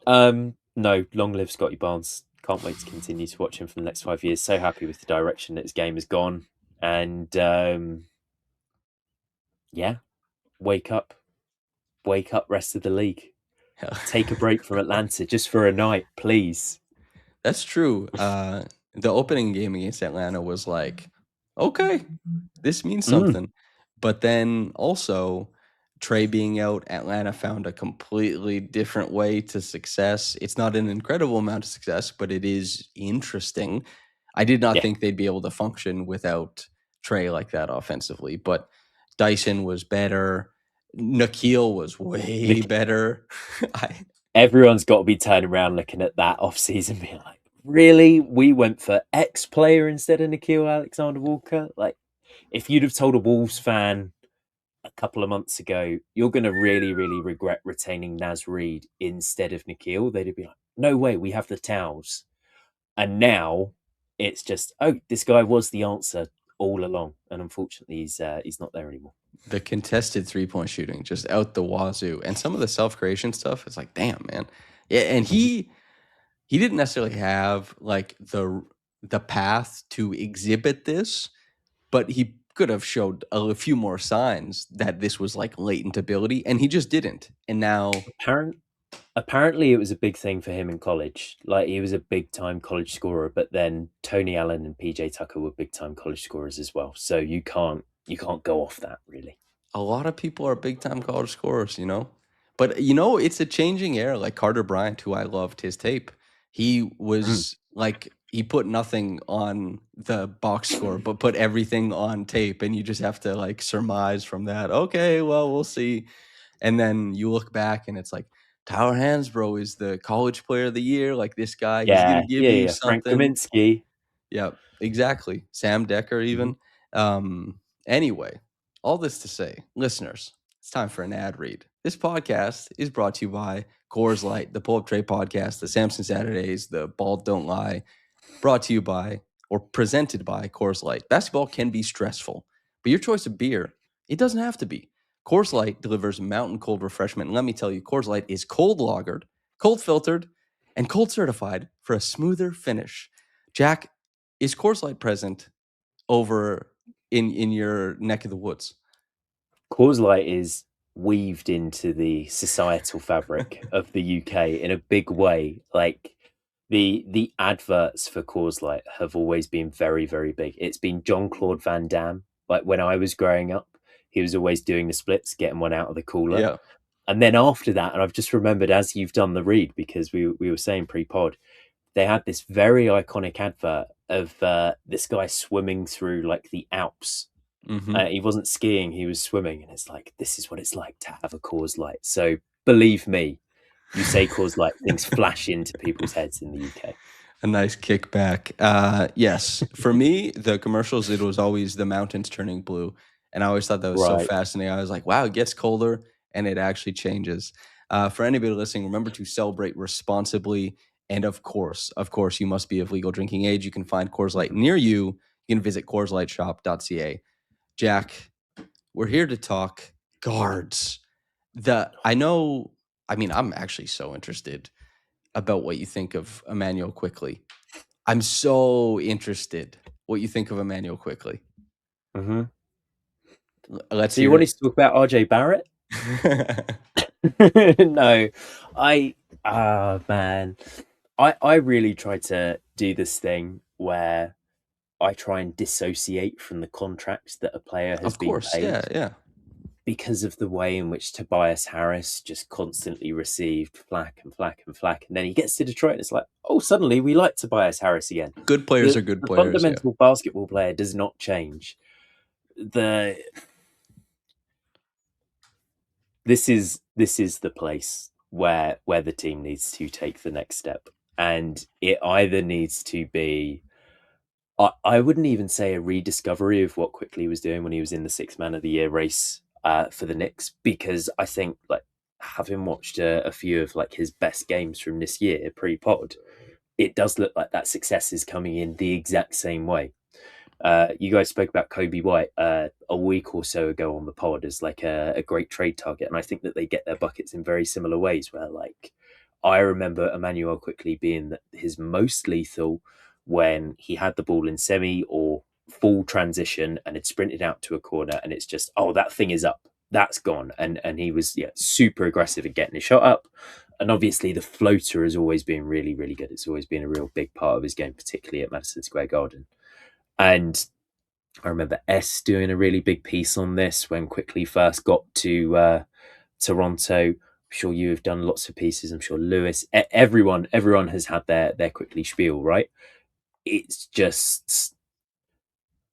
No, long live Scottie Barnes. Can't wait to continue to watch him for the next 5 years. So happy with the direction that his game has gone. And yeah, wake up, rest of the league. Take a break from Atlanta just for a night, please. That's true. The opening game against Atlanta was like, okay, this means something. But then also, Trey being out, Atlanta found a completely different way to success. It's not an incredible amount of success, but it is interesting. I did not Yeah. think they'd be able to function without Trey like that offensively, but Dyson was better. Nikhil was way better. Everyone's got to be turning around looking at that offseason being like, really? We went for X player instead of Nikhil Alexander-Walker? Like, if you'd have told a Wolves fan a couple of months ago, you're going to really, really regret retaining Naz Reid instead of Nikhil, they'd be like, no way, we have the towels. And now it's just, oh, this guy was the answer all along. And unfortunately, he's not there anymore. The contested 3-point shooting just out the wazoo, and some of the self-creation stuff, it's like, damn, man. Yeah, and he didn't necessarily have like the path to exhibit this, but he could have showed a few more signs that this was like latent ability, and he just didn't. And now Apparently, it was a big thing for him in college. Like, he was a big time college scorer, but then Tony Allen and PJ Tucker were big time college scorers as well. So you can't go off that, really. a lot of people are big time college scorers, but it's a changing era. Like Carter Bryant, who I loved his tape, he was like, he put nothing on the box score, but put everything on tape, and you just have to like surmise from that. Okay, well, we'll see. And then you look back, and it's like, Tyler Hansbrough is the college player of the year. Like, this guy, he's gonna give you Frank something. Kaminsky. Yeah, exactly. Sam Decker even. Anyway, all this to say, listeners, it's time for an ad read. This podcast is brought to you by Coors Light, the Pull Up Trade Podcast, the Samson Saturdays, the Bald Don't Lie. Brought to you by, or presented by, Coors Light. Basketball can be stressful, but your choice of beer, it doesn't have to be. Coors Light delivers mountain cold refreshment. And let me tell you, Coors Light is cold lagered, cold filtered, and cold certified for a smoother finish. Jack, is Coors Light present over in your neck of the woods? Coors Light is weaved into the societal fabric of the UK in a big way. Like, the adverts for Coors Light have always been very, very big. It's been Jean-Claude Van Damme. Like, when I was growing up, he was always doing the splits, getting one out of the cooler. Yeah. And then after that, and I've just remembered as you've done the read, because we were saying pre-pod, they had this very iconic advert of this guy swimming through like the Alps. Mm-hmm. He wasn't skiing, he was swimming, and it's like, this is what it's like to have a Coors Light. So believe me, you say Coors Light, things flash into people's heads in the UK. A nice kickback. Yes, for me, the commercials, it was always the mountains turning blue, and I always thought that was so Right. fascinating. I was like, wow, it gets colder and it actually changes. For anybody listening, remember to celebrate responsibly, and of course, you must be of legal drinking age. You can find Coors Light Mhm. near you. You can visit CoorsLightShop.ca. Jack, we're here to talk guards. I know. I mean, I'm actually so interested about what you think of Emmanuel Quickley. I'm so interested what you think of Emmanuel Quickley. Mm-hmm. Let's So you hear wanted it. to talk about RJ Barrett? No, I man, I really try to do this thing where I try and dissociate from the contracts that a player has Of been course, paid yeah, yeah. because of the way in which Tobias Harris just constantly received flack and flack and flack, and then he gets to Detroit and it's like, oh, suddenly we like Tobias Harris again. Good players The are good the players, yeah. fundamental basketball player does not change. The this is the place where the team needs to take the next step, and it either needs to be, I wouldn't even say a rediscovery of what Quickley was doing when he was in the sixth man of the year race for the Knicks, because I think, like, having watched a few of like his best games from this year pre-pod, it does look like that success is coming in the exact same way. You guys spoke about Kobe White a week or so ago on the pod as like a great trade target, and I think that they get their buckets in very similar ways. Where, like, I remember Emmanuel Quickley being his most lethal when he had the ball in semi or full transition and had sprinted out to a corner, and it's just, oh, that thing is up, that's gone, and he was, yeah, super aggressive at getting his shot up. And obviously the floater has always been really, really good. It's always been a real big part of his game, particularly at Madison Square Garden. And I remember S doing a really big piece on this when Quickley first got to Toronto. I'm sure you have done lots of pieces. I'm sure Lewis, everyone has had their Quickley spiel, right? It's just,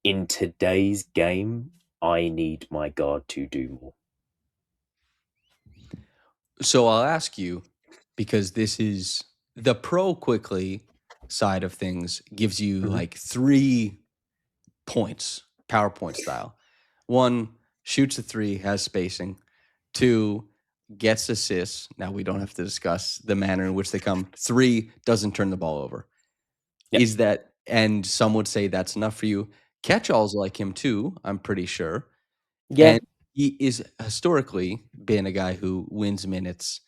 in today's game, I need my guard to do more. So I'll ask you, because this is the pro Quickley side of things, gives you Mm-hmm. like 3 points, PowerPoint style. 1, shoots a 3, has spacing. 2, gets assists. Now we don't have to discuss the manner in which they come. 3, doesn't turn the ball over. Yep. Is that, and some would say that's enough for you. Catch-alls like him too, I'm pretty sure. Yeah. And he is historically been a guy who wins minutes.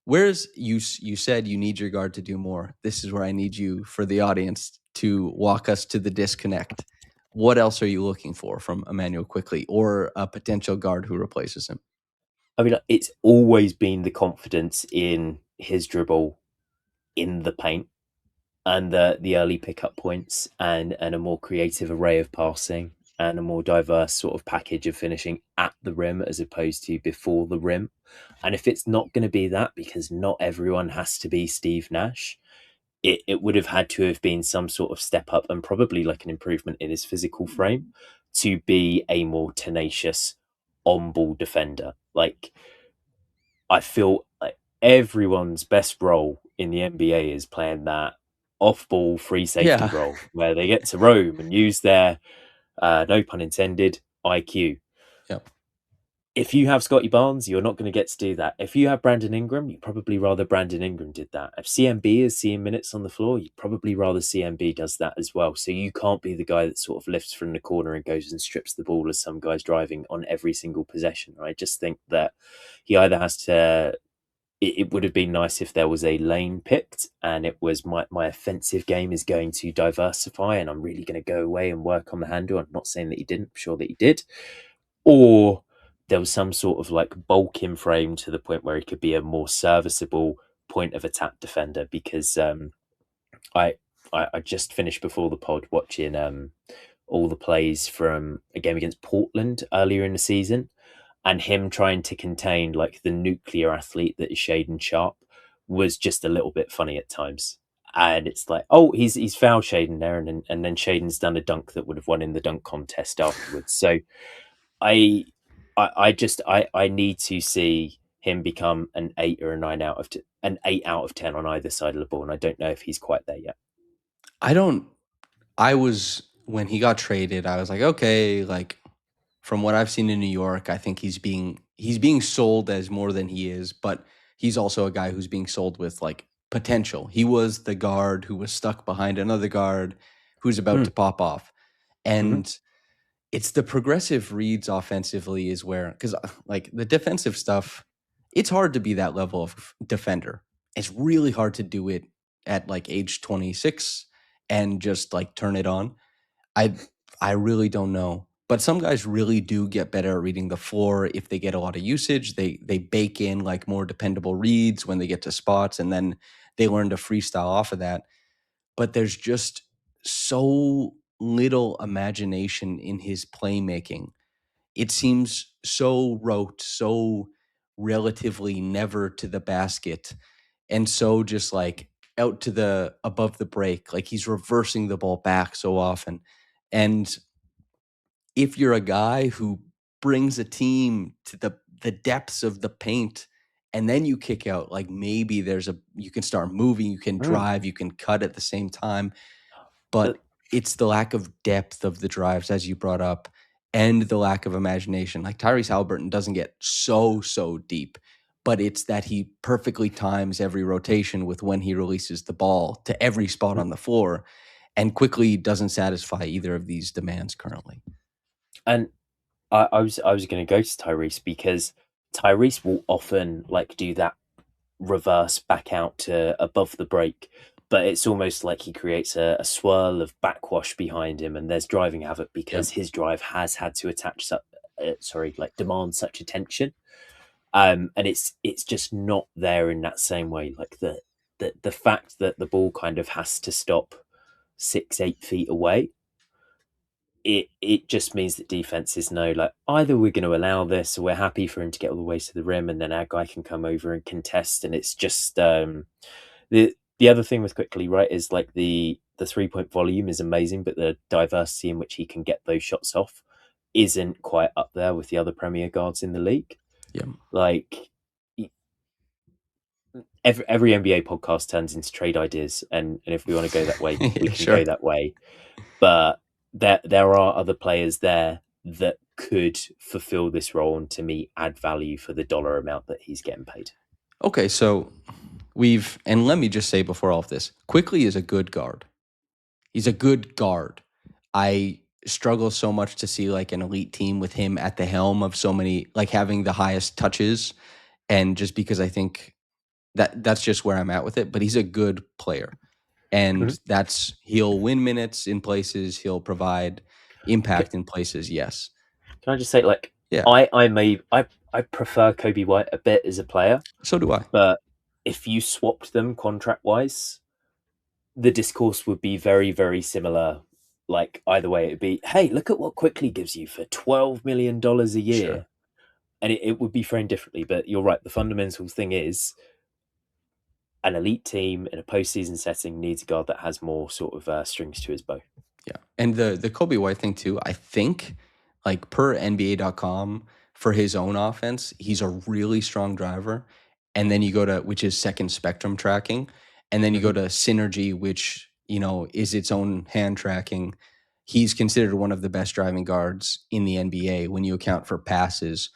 Where's you said you need your guard to do more. This is where I need you for the audience to walk us to the disconnect. What else are you looking for from Emmanuel Quickley or a potential guard who replaces him? I mean, it's always been the confidence in his dribble in the paint, and the early pickup points, and a more creative array of passing, and a more diverse sort of package of finishing at the rim as opposed to before the rim. And if it's not going to be that, because not everyone has to be Steve Nash, it would have had to have been some sort of step up and probably like an improvement in his physical frame to be a more tenacious on ball defender. Like, I feel like everyone's best role in the NBA is playing that off-ball free safety Yeah. role where they get to roam and use their, no pun intended, IQ. Yep. If you have Scottie Barnes, you're not going to get to do that. If you have Brandon Ingram, you'd probably rather Brandon Ingram did that. If CMB is seeing minutes on the floor, you'd probably rather CMB does that as well. So you can't be the guy that sort of lifts from the corner and goes and strips the ball as some guy's driving on every single possession. I just think that he either has to, it would have been nice if there was a lane picked and it was, my offensive game is going to diversify and I'm really going to go away and work on the handle. I'm not saying that he didn't, I'm sure that he did. Or there was some sort of like bulk in frame to the point where he could be a more serviceable point of attack defender, because I, I just finished before the pod watching all the plays from a game against Portland earlier in the season, and him trying to contain like the nuclear athlete that is Shaden Sharp was just a little bit funny at times. And it's like, oh, he's foul Shaden there, and then Shaden's done a dunk that would have won in the dunk contest afterwards. So I need to see him become an 8 or a 9 out of an 8 out of 10 on either side of the ball, and I don't know if he's quite there yet. I was when he got traded, I was like, okay, like from what I've seen in New York, I think he's being sold as more than he is, but he's also a guy who's being sold with like potential. He was the guard who was stuck behind another guard who's about Mm. to pop off. Mm-hmm. And it's the progressive reads offensively is where, because like the defensive stuff, it's hard to be that level of defender. It's really hard to do it at like age 26 and just like turn it on. I I really don't know. But some guys really do get better at reading the floor if they get a lot of usage. They bake in like more dependable reads when they get to spots, and then they learn to freestyle off of that. But there's just so little imagination in his playmaking. It seems so rote, so relatively never to the basket, and so just like out to the above the break. Like he's reversing the ball back so often. And if you're a guy who brings a team to the depths of the paint and then you kick out, like maybe you can start moving, you can Mm. drive, you can cut at the same time, but it's the lack of depth of the drives, as you brought up, and the lack of imagination. Like Tyrese Halliburton doesn't get so deep, but it's that he perfectly times every rotation with when he releases the ball to every spot on the floor, and quickly doesn't satisfy either of these demands currently. And I was going to go to Tyrese because Tyrese will often like do that reverse back out to above the break, but it's almost like he creates a swirl of backwash behind him, and there's driving havoc Yeah. because his drive has had to demand such attention, and it's just not there in that same way. Like the fact that the ball kind of has to stop 6-8 feet away, it just means that defenses know like either we're going to allow this or we're happy for him to get all the way to the rim and then our guy can come over and contest. And it's just the other thing with Quickley, right, is like the 3-point volume is amazing, but the diversity in which he can get those shots off isn't quite up there with the other premier guards in the league. Yeah. Like every NBA podcast turns into trade ideas, and if we want to go that way, we can Sure. go that way. But there are other players there that could fulfill this role and to me add value for the dollar amount that he's getting paid. Okay, so and let me just say before all of this, Quickly is a good guard. He's a good guard. I struggle so much to see like an elite team with him at the helm of so many, like having the highest touches, and just because I think that's just where I'm at with it. But he's a good player, and he'll win minutes in places, he'll provide impact in places. Yes. Can I just say, like, Yeah. I prefer Kobe White a bit as a player, So do I. but if you swapped them contract wise, the discourse would be very, very similar. Like either way, it'd be, hey, look at what Quickley gives you for $12 million a year. Sure. And it would be framed differently. But you're right. The fundamental thing is an elite team in a postseason setting needs a guard that has more sort of strings to his bow. Yeah. And the Kobe White thing too, I think like per NBA.com for his own offense, he's a really strong driver. And then you go to which is second spectrum tracking. And then you go to Synergy, which, is its own hand tracking. He's considered one of the best driving guards in the NBA when you account for passes.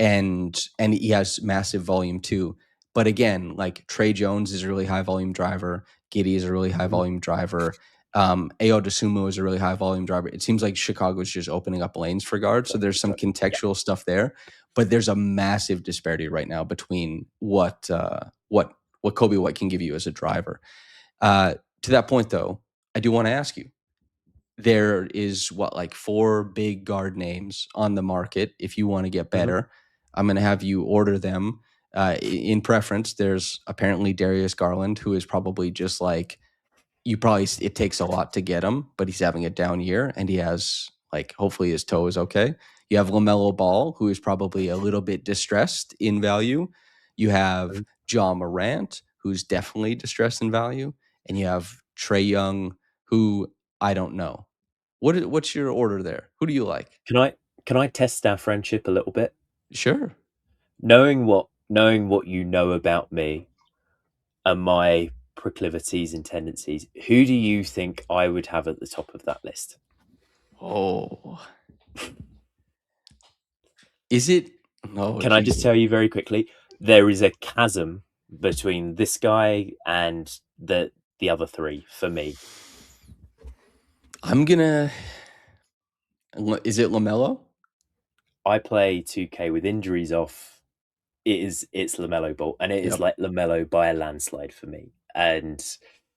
And he has massive volume too. But again, like Trey Jones is a really high volume driver. Giddey is a really high volume driver. Ao DeSumo is a really high volume driver. It seems like Chicago is just opening up lanes for guards. So there's some contextual stuff there, but there's a massive disparity right now between what Kobe White can give you as a driver. To that point, though, I do want to ask you. There is like 4 big guard names on the market. If you want to get better, I'm going to have you order them. In preference, there's apparently Darius Garland, who is probably just like it takes a lot to get him, but he's having a down year and he has like hopefully his toe is okay. You have LaMelo Ball, who is probably a little bit distressed in value. You have Ja Morant, who's definitely distressed in value. And you have Trae Young, who I don't know. What's your order there? Who do you like? Can I test our friendship a little bit? Sure. Knowing what you know about me and my proclivities and tendencies, who do you think I would have at the top of that list? Oh. Is it? Oh, Can I just geez. tell you very quickly? There is a chasm between this guy and the other three for me. I'm gonna. Is it LaMelo? I play 2K with injuries off. It's LaMelo Ball, and it is Yep. like LaMelo by a landslide for me. And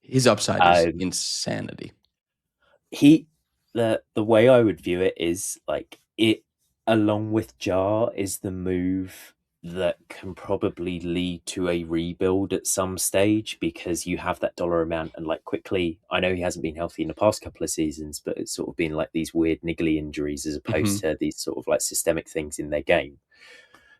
His upside is insanity. the way I would view it is like it, along with Jar, is the move that can probably lead to a rebuild at some stage, because you have that dollar amount. And like Quickley, I know he hasn't been healthy in the past couple of seasons, but it's sort of been like these weird niggly injuries as opposed to these sort of like systemic things in their game.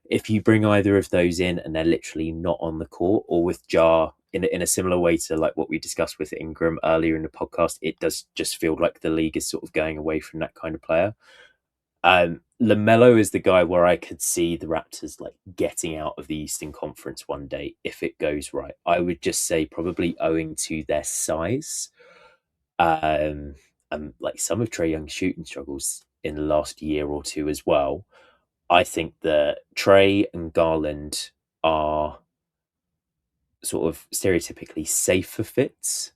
If you bring either of those in and they're literally not on the court, or with Jar in a similar way to like what we discussed with Ingram earlier in the podcast, it does just feel like the league is sort of going away from that kind of player. LaMelo is the guy where I could see the Raptors like getting out of the Eastern Conference one day if it goes right. I would just say probably owing to their size, and like some of Trae Young's shooting struggles in the last year or two as well. I think that Trae and Garland are sort of stereotypically safer fits,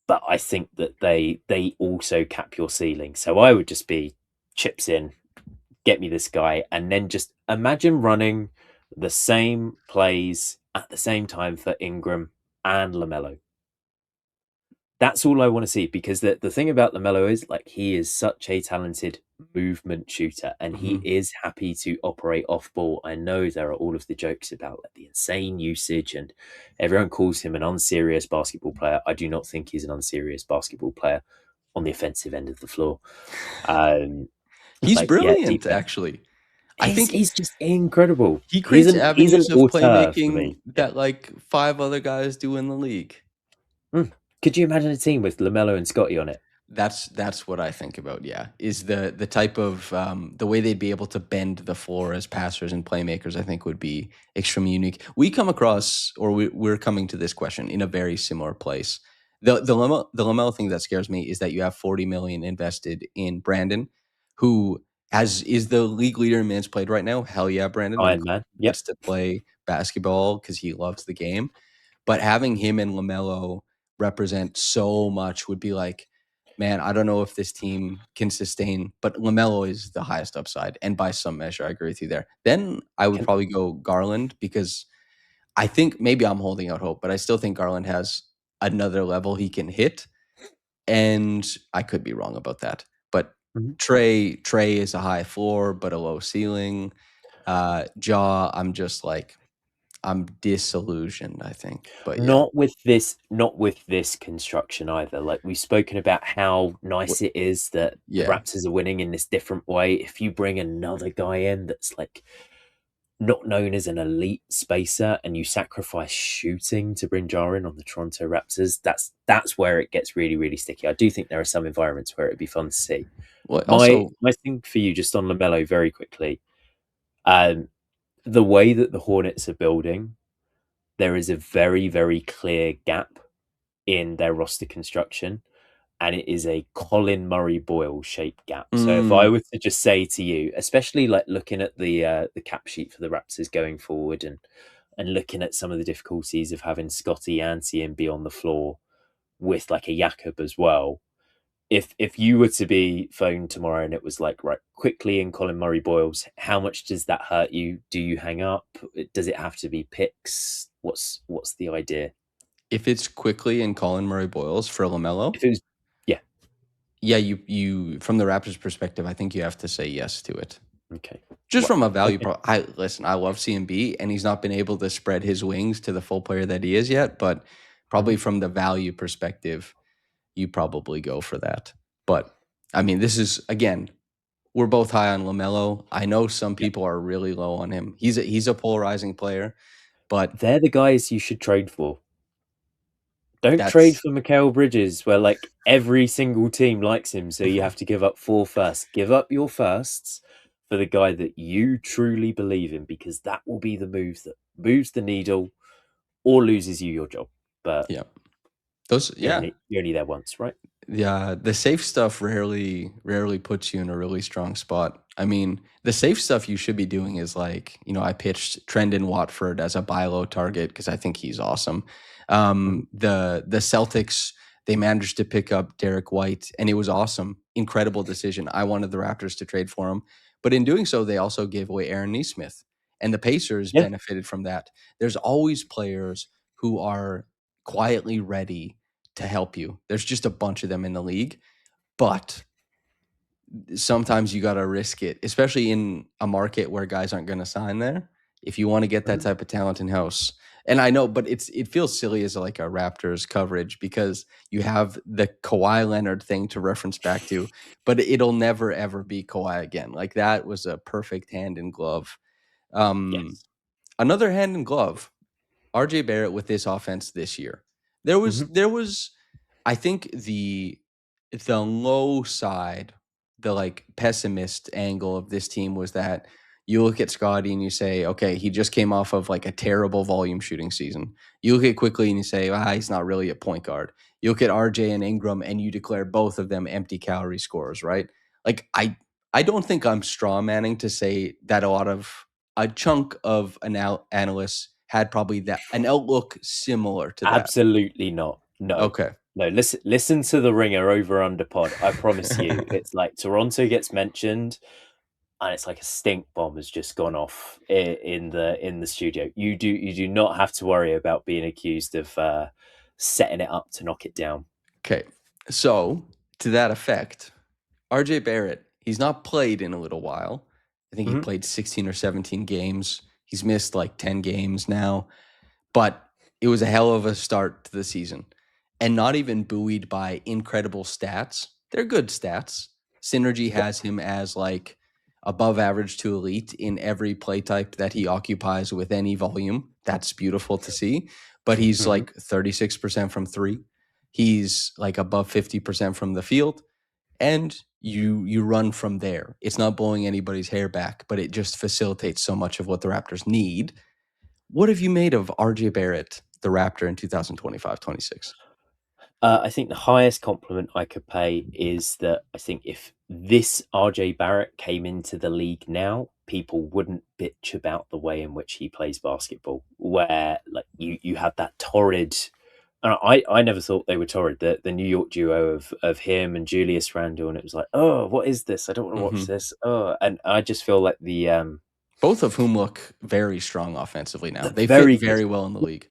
but I think that they also cap your ceiling. So I would just be chips in, get me this guy, and then just imagine running the same plays at the same time for Ingram and LaMelo. That's all I want to see, because the thing about LaMelo is like he is such a talented movement shooter, and he is happy to operate off ball. I know there are all of the jokes about like the insane usage, and everyone calls him an unserious basketball player. I do not think he's an unserious basketball player on the offensive end of the floor. He's Like, yeah, brilliant, defense. actually. I think He's just incredible. he He's creates an avenues of auteur for playmaking me. Yeah. that like 5 other guys do in the league. Could you imagine a team with LaMelo and Scottie on it? That's what I think about. Yeah, is the type of the way they'd be able to bend the floor as passers and playmakers. I think would be extremely unique. We come across, or we're coming to this question in a very similar place. The LaMelo thing that scares me is that you have 40 million invested in Brandon, who is the league leader in minutes played right now. Hell yeah, Brandon! I'm Iron glad Man. he Yep. gets to play basketball because he loves the game. But having him and LaMelo represent so much would be like, man, I don't know if this team can sustain, but LaMelo is the highest upside. And by some measure, I agree with you there. Then I would Can, probably go Garland, because I think maybe I'm holding out hope, but I still think Garland has another level he can hit. And I could be wrong about that. But Mhm. Trey is a high floor, but a low ceiling. I'm just like, I'm disillusioned, I think. But yeah. Not with this construction either. Like, we've spoken about how nice it is that the Yeah. Raptors are winning in this different way. If you bring another guy in that's like not known as an elite spacer, and you sacrifice shooting to bring Jar in on the Toronto Raptors, that's where it gets really, really sticky. I do think there are some environments where it'd be fun to see. Well, My also, my thing for you, just on LaMelo very quickly, um, the way that the Hornets are building, there is a very, very clear gap in their roster construction, and it is a Colin Murray Boyle shaped gap. So if I were to just say to you, especially like looking at the cap sheet for the Raptors going forward, and looking at some of the difficulties of having Scottie and CMB on the floor with like a Jakob as well. If you were to be phoned tomorrow and it was like, right, Quickley and Colin Murray Boyles, how much does that hurt you? Do you hang up? Does it have to be picks? What's the idea? if it's Quickley and Colin Murray Boyles for LaMelo, If it was, yeah, yeah, you from the Raptors' perspective, I think you have to say yes to it. okay, Just well, from a value okay. I listen, I love CMB, and he's not been able to spread his wings to the full player that he is yet, but probably Mhm. from the value perspective, you probably go for that. But I mean, this is again, we're both high on LaMelo. I know some Yep. people are really low on him. He's a polarizing player, but They're the guys you should trade for. Don't trade that's for Mikal Bridges, where like every single team likes him, so you have to give up 4 firsts. Give up your firsts for the guy that you truly believe in, because that will be the move that moves the needle or loses you your job. But yeah. Those yeah. you're only there once, right? Yeah, the safe stuff rarely puts you in a really strong spot. I mean, the safe stuff you should be doing is like, I pitched Trendon Watford as a buy low target because I think he's awesome. Mhm. The Celtics, they managed to pick up Derek White, and it was awesome. Incredible decision. I wanted the Raptors to trade for him, but in doing so, they also gave away Aaron Nesmith, and the Pacers Yeah, benefited from that. There's always players who are quietly ready to help you. There's just a bunch of them in the league, but sometimes you got to risk it, especially in a market where guys aren't going to sign there. If you want to get that Mhm. type of talent in house, and I know, but it feels silly as like a Raptors coverage because you have the Kawhi Leonard thing to reference back to, but it'll never ever be Kawhi again. Like that was a perfect hand in glove. Um, Yes. Another hand in glove, RJ Barrett with this offense this year. Mhm. There was I think the low side, the like pessimist angle of this team was that you look at Scottie and you say, okay, he just came off of like a terrible volume shooting season. You look at Quickley and you say, he's not really a point guard. You look at RJ and Ingram and you declare both of them empty calorie scorers, right? Like I don't think I'm straw manning to say that a chunk of analysts had probably that an outlook similar to that. Absolutely not. No. Okay. No, listen to the Ringer over under pod. I promise you. It's like Toronto gets mentioned and it's like a stink bomb has just gone off in the studio. You do not have to worry about being accused of setting it up to knock it down. Okay. So, to that effect, RJ Barrett, he's not played in a little while. I think he Mhm. played 16 or 17 games. He's missed like 10 games now, but it was a hell of a start to the season. And not even buoyed by incredible stats. They're good stats. Synergy Yep. has him as like above average to elite in every play type that he occupies with any volume. That's beautiful to see. But he's Mhm. like 36% from three. He's like above 50% from the field. And you run from there. It's not blowing anybody's hair back, but it just facilitates so much of what the Raptors need. What have you made of RJ Barrett, the Raptor in 2025-26? I think the highest compliment I could pay is that I think if this RJ Barrett came into the league now, people wouldn't bitch about the way in which he plays basketball. Where like you had that torrid, and I never thought they were torrid. The New York duo of him and Julius Randle, and it was like, oh, what is this? I don't want to watch Mm-hmm. this. Oh, and I just feel like Both of whom look very strong offensively now. the They fit very good. very well in the league.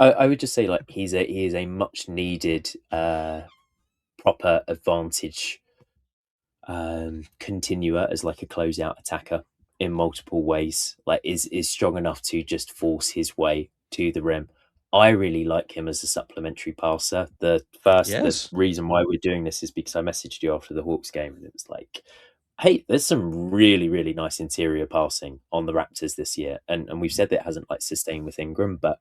I would just say like he is a much needed proper advantage continua as like a closeout attacker in multiple ways. Like is strong enough to just force his way to the rim. I really like him as a supplementary passer. The Yes. reason why we're doing this is because I messaged you after the Hawks game and it was like, hey, there's some really nice interior passing on the Raptors this year. And we've said that it hasn't like sustained with Ingram, but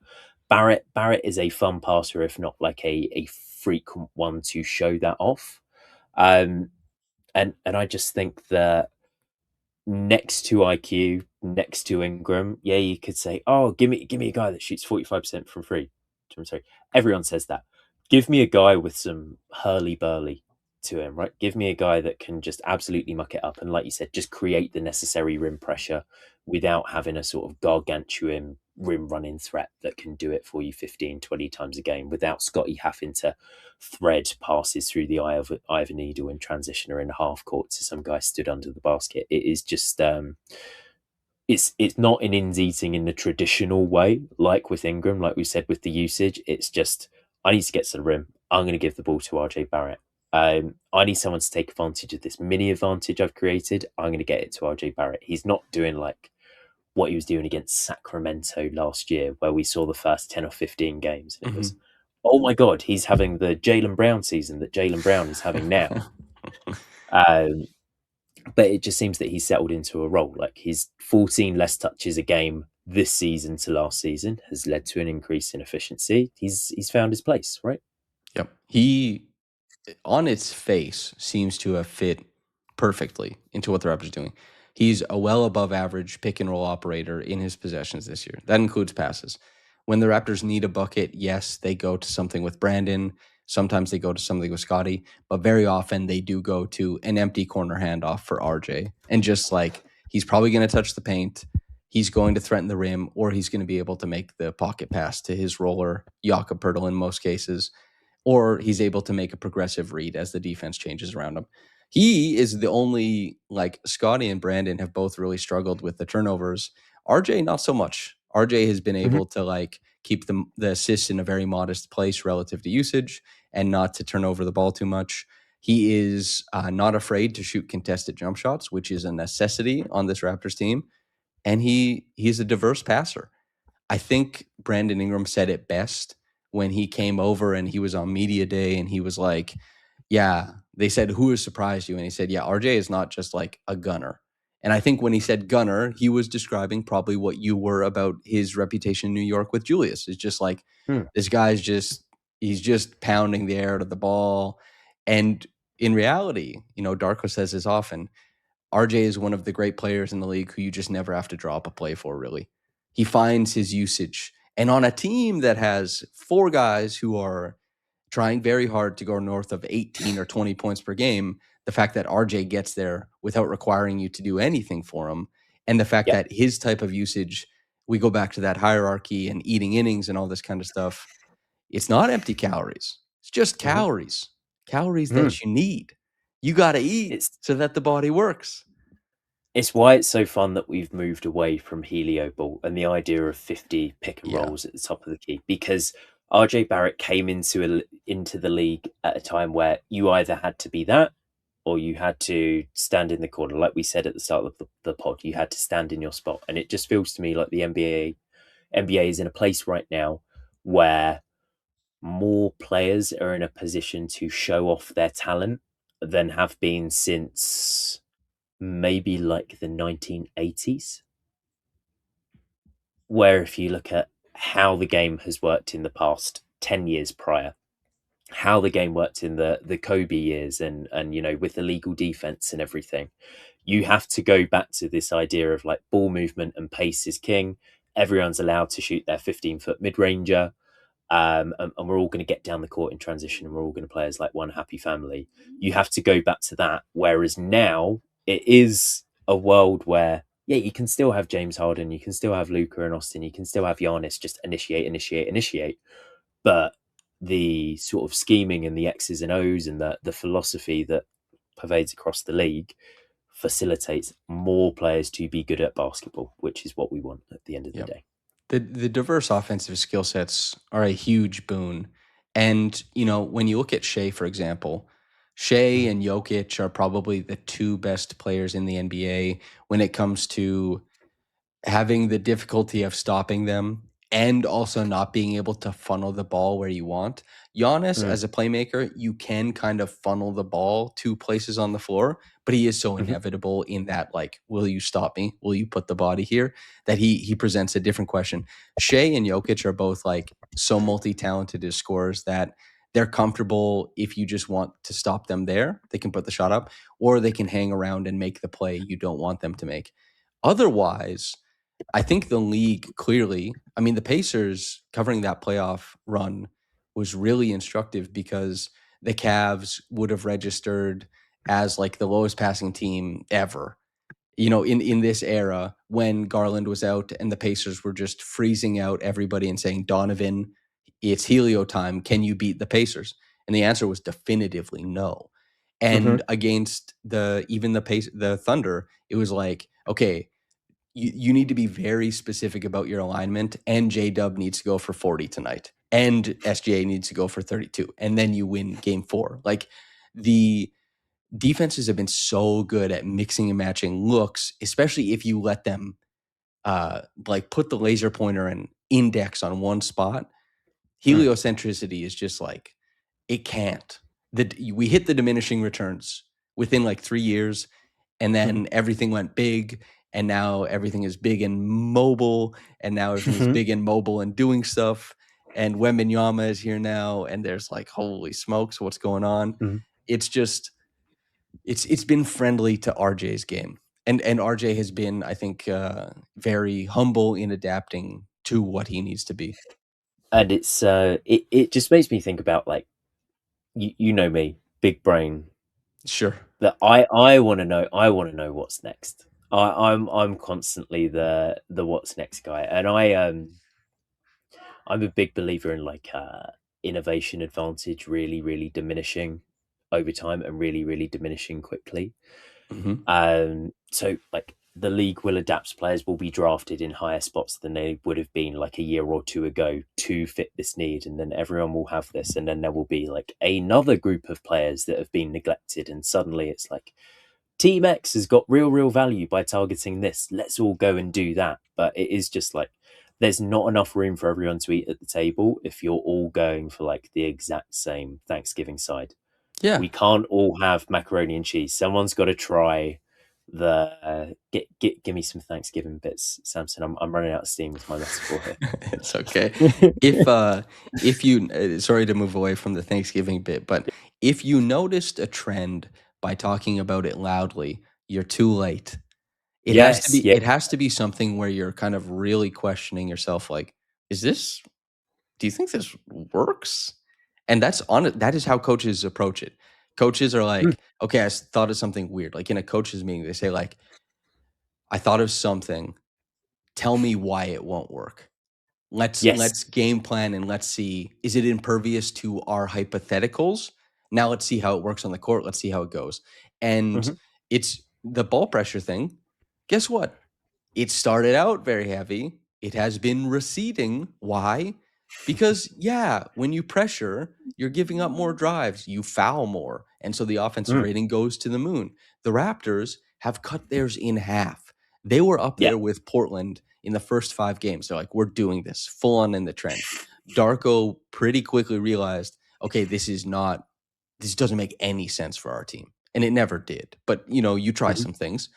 Barrett is a fun passer, if not like a frequent one to show that off. Um, and I just think that next to IQ, next to Ingram, yeah, you could say, oh, give me a guy that shoots 45% from free. I'm sorry, everyone says that. Give me a guy with some hurly burly to him, right? Give me a guy that can just absolutely muck it up and, like you said, just create the necessary rim pressure without having a sort of gargantuan rim running threat that can do it for you 15, 20 times a game without Scottie having to thread passes through the eye of a needle in transition or in half court to some guy stood under the basket. It is just it's not an ins eating in the traditional way, like with Ingram, like we said with the usage. It's just I need to get to the rim. I'm going to give the ball to RJ Barrett. I need someone to take advantage of this mini advantage I've created. I'm going to get it to RJ Barrett. He's not doing like what he was doing against Sacramento last year, where we saw the first 10 or 15 games. And it was, Mm-hmm. oh my God, he's having the Jaylen Brown season that Jaylen Brown is having now. Um, but it just seems that he's settled into a role. Like his 14 less touches a game this season to last season has led to an increase in efficiency. He's found his place, right? Yep. He, on its face, seems to have fit perfectly into what the Raptors are doing. He's a well above average pick and roll operator in his possessions this year. That includes passes. When the Raptors need a bucket, yes, they go to something with Brandon. Sometimes they go to something with Scottie, but very often they do go to an empty corner handoff for RJ. And just like he's probably going to touch the paint, he's going to threaten the rim, or he's going to be able to make the pocket pass to his roller, Jakob Poeltl in most cases, or he's able to make a progressive read as the defense changes around him. He is the only, like Scottie and Brandon have both really struggled with the turnovers. RJ, not so much. RJ has been Mm-hmm. able to like keep the assists in a very modest place relative to usage and not to turn over the ball too much. He is not afraid to shoot contested jump shots, which is a necessity on this Raptors team. And he's a diverse passer. I think Brandon Ingram said it best when he came over and he was on media day and he was like, yeah, they said, who has surprised you? And he said, yeah, RJ is not just like a gunner. And I think when he said gunner, he was describing probably what you were about his reputation in New York with Julius. It's just like, this guy's he's just pounding the air out of the ball. And in reality, Darko says this often, RJ is one of the great players in the league who you just never have to draw up a play for, really. He finds his usage. And on a team that has four guys who are trying very hard to go north of 18 or 20 points per game, the fact that RJ gets there without requiring you to do anything for him, and the fact Yep. that his type of usage, we go back to that hierarchy and eating innings and all this kind of stuff. It's not empty calories. It's just Mm-hmm. calories Mm. that you need. You got to eat It's so that the body works. it's why it's so fun that we've moved away from Helio ball and the idea of 50 pick and Yeah. rolls at the top of the key, because RJ Barrett came into the league at a time where you either had to be that or you had to stand in the corner. Like we said at the start of the pod, you had to stand in your spot. And it just feels to me like the NBA is in a place right now where more players are in a position to show off their talent than have been since maybe like the 1980s, where if you look at how the game has worked in the past 10 years prior, how the game worked in the Kobe years, and with the legal defense and everything, you have to go back to this idea of like ball movement and pace is king. Everyone's allowed to shoot their 15-foot mid-ranger. And we're all going to get down the court in transition, and we're all going to play as like one happy family. You have to go back to that. Whereas now it is a world where, yeah, you can still have James Harden, you can still have Luka and Austin, you can still have Giannis just initiate. But the sort of scheming and the X's and O's and the philosophy that pervades across the league facilitates more players to be good at basketball, which is what we want at the end of the Yep. day. The diverse offensive skill sets are a huge boon. And, when you look at Shea, for example, Shea Mhm. and Jokic are probably the two best players in the NBA when it comes to having the difficulty of stopping them and also not being able to funnel the ball where you want. Giannis, Mm. as a playmaker, you can kind of funnel the ball to places on the floor, but he is so Mhm. inevitable in that, like, will you stop me? Will you put the body here? That he presents a different question. Shea and Jokic are both like so multi-talented as scorers that they're comfortable if you just want to stop them there. They can put the shot up, or they can hang around and make the play you don't want them to make. Otherwise, I think the league clearly, I mean, the Pacers covering that playoff run was really instructive because the Cavs would have registered as like the lowest passing team ever. In this era when Garland was out and the Pacers were just freezing out everybody and saying, Donovan, it's Helio time. Can you beat the Pacers? And the answer was definitively no. Mhm. And against the Thunder, it was like, okay, you need to be very specific about your alignment, and J Dub needs to go for 40 tonight, and SGA needs to go for 32, and then you win game 4. Like, the defenses have been so good at mixing and matching looks, especially if you let them like put the laser pointer and index on one spot. Mm. Heliocentricity is just like, it can't. We hit the diminishing returns within like 3 years. and then everything went big, and now everything is big and mobile, and now everything is big and mobile and doing stuff. And Wembanyama is here now, and there's like, holy smokes, what's going on? It's just it's been friendly to RJ's game, and RJ has been, I think, very humble in adapting to what he needs to be. And it's it just makes me think about, like, you know me, big brain. Sure. That I want to know what's next. I'm constantly the what's next guy, and I'm a big believer in, like, innovation advantage really diminishing over time and really diminishing quickly. So, like, the league will adapt. Players will be drafted in higher spots than they would have been like a year or two ago to fit this need, and then everyone will have this, and then there will be like another group of players that have been neglected, and suddenly it's like, Team X has got real value by targeting this. Let's all go and do that. But it is just like, there's not enough room for everyone to eat at the table if you're all going for like the exact same Thanksgiving side. Yeah. We can't all have macaroni and cheese. Someone's got to try the give me some Thanksgiving bits, Samson. I'm running out of steam with my metaphor here. It's okay. If you sorry to move away from the Thanksgiving bit, but if you noticed a trend by talking about it loudly, you're too late. It has to be Yeah. it has to be something where you're kind of really questioning yourself, like, do you think this works? And that is how coaches approach it. Coaches are like, okay, I thought of something weird. Like in a coaches meeting, they say like, I thought of something. Tell me why it won't work. Yes. Let's game plan and let's see, is it impervious to our hypotheticals? Now let's see how it works on the court. Let's see how it goes. And it's the ball pressure thing. Guess what? It started out very heavy. It has been receding. Why? Because, yeah, when you pressure, you're giving up more drives. You foul more. And so the offensive rating goes to the moon. The Raptors have cut theirs in half. They were up there with Portland in the first 5 games. They're like, we're doing this full on in the trend. Darko pretty quickly realized, okay, this doesn't make any sense for our team. And it never did. But, you try some things.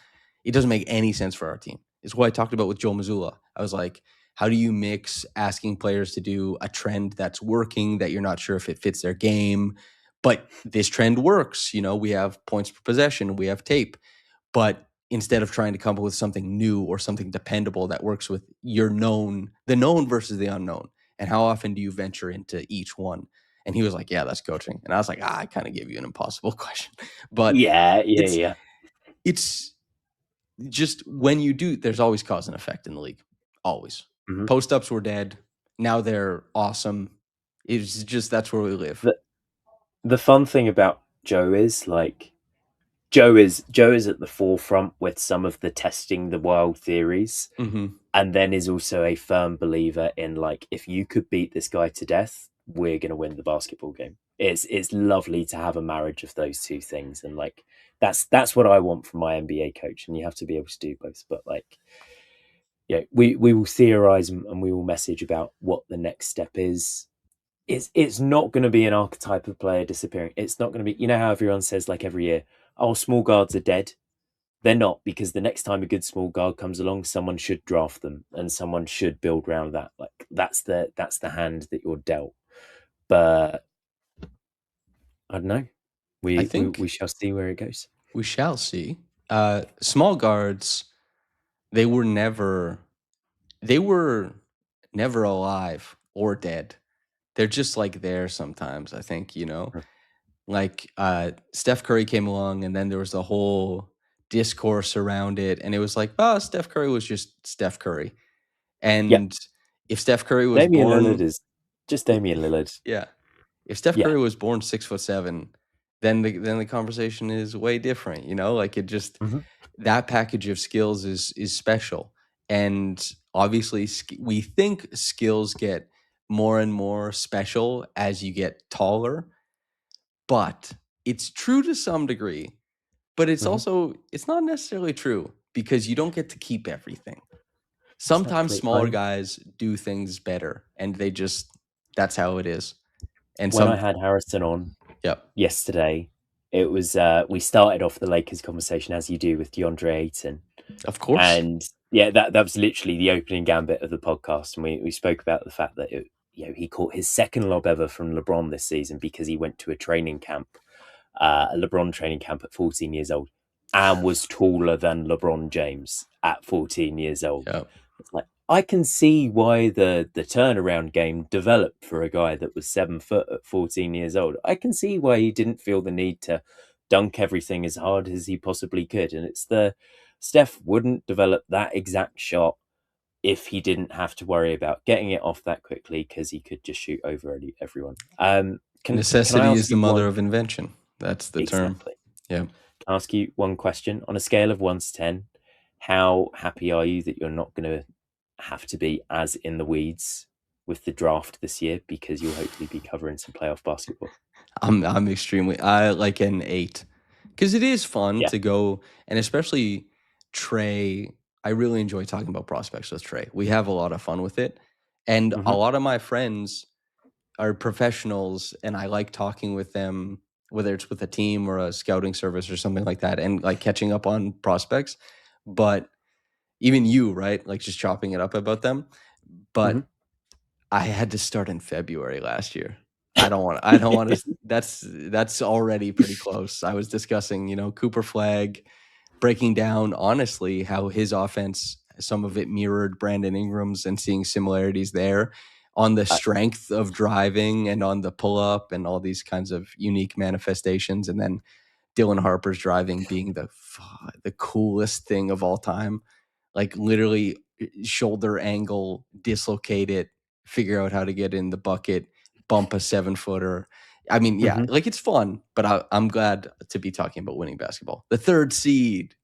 It doesn't make any sense for our team. It's what I talked about with Joe Mazzulla. I was like, how do you mix asking players to do a trend that's working, that you're not sure if it fits their game, but this trend works? We have points per possession, we have tape. But instead of trying to come up with something new or something dependable that works with the known versus the unknown, and how often do you venture into each one? And he was like, yeah, that's coaching. And I was like, I kind of gave you an impossible question. But yeah. it's just when you do, there's always cause and effect in the league. Always. Post-ups were dead. Now they're awesome. It's just, that's where we live. The fun thing about Joe is, like, Joe is at the forefront with some of the testing the wild theories, and then is also a firm believer in, like, if you could beat this guy to death, we're going to win the basketball game. It's lovely to have a marriage of those two things, and like that's what I want from my NBA coach, and you have to be able to do both. But like, we will theorize and we will message about what the next step is. It's not going to be an archetype of player disappearing. It's not going to be, how everyone says, like, every year, oh, small guards are dead. They're not, because the next time a good small guard comes along, someone should draft them and someone should build around that. Like, that's the hand that you're dealt. But I don't know. We shall see where it goes. We shall see. Small guards, they were never alive or dead. They're just like there sometimes, I think, like Steph Curry came along and then there was the whole discourse around it. And it was like, oh, Steph Curry was just Steph Curry. And if Steph Curry was Damian born, Lillard is just Damian Lillard. Yeah. If Steph Curry was born 6'7", then the conversation is way different, like it just, that package of skills is special. And obviously we think skills get more and more special as you get taller, but it's true to some degree, but it's also, it's not necessarily true, because you don't get to keep everything. Sometimes smaller guys do things better, and that's how it is. And when I had Harrison on yesterday, It was we started off the Lakers conversation as you do with DeAndre Ayton, Of course. and yeah, that was literally the opening gambit of the podcast, and we spoke about the fact that he caught his second lob ever from LeBron this season because he went to a training camp, a LeBron training camp at 14 years old, and was taller than LeBron James at 14 years old. Yeah. It's like, I can see why the turnaround game developed for a guy that was 7 foot at 14 years old. I can see why he didn't feel the need to dunk everything as hard as he possibly could. And it's Steph wouldn't develop that exact shot if he didn't have to worry about getting it off that quickly because he could just shoot over everyone. Can I Necessity ask is the you mother one? of invention. That's the term. Exactly. Yeah. Can I ask you one question? On a scale of 1 to 10, how happy are you that you're not going to have to be as in the weeds with the draft this year because you'll hopefully be covering some playoff basketball? I'm extremely I like an 8 because it is fun Yeah. to go, and especially Trey. I really enjoy talking about prospects with Trey. We have a lot of fun with it, and a lot of my friends are professionals, and I like talking with them, whether it's with a team or a scouting service or something like that, and like catching up on prospects. But even you, right? Like just chopping it up about them. But I had to start in February last year. I don't want to that's already pretty close. I was discussing, Cooper Flag, breaking down honestly how his offense, some of it mirrored Brandon Ingram's, and seeing similarities there on the strength of driving and on the pull up and all these kinds of unique manifestations. And then Dylan Harper's driving being the coolest thing of all time. Like literally shoulder angle, dislocate it, figure out how to get in the bucket, bump a 7-footer. I mean, yeah, like it's fun, but I'm glad to be talking about winning basketball. The third seed,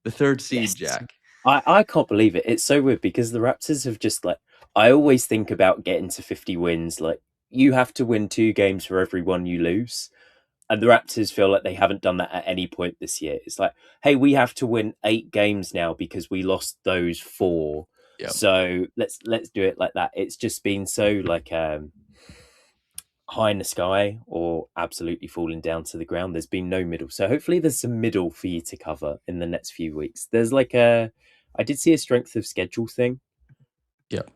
Yes. Jack. I can't believe it. It's so weird because the Raptors have just I always think about getting to 50 wins. Like, you have to win 2 games for every one you lose. And the Raptors feel like they haven't done that at any point this year. It's like, hey, we have to win 8 games now because we lost those 4. Yep. So let's do it like that. It's just been so high in the sky or absolutely falling down to the ground. There's been no middle. So hopefully there's some middle for you to cover in the next few weeks. There's I did see a strength of schedule thing. Yep.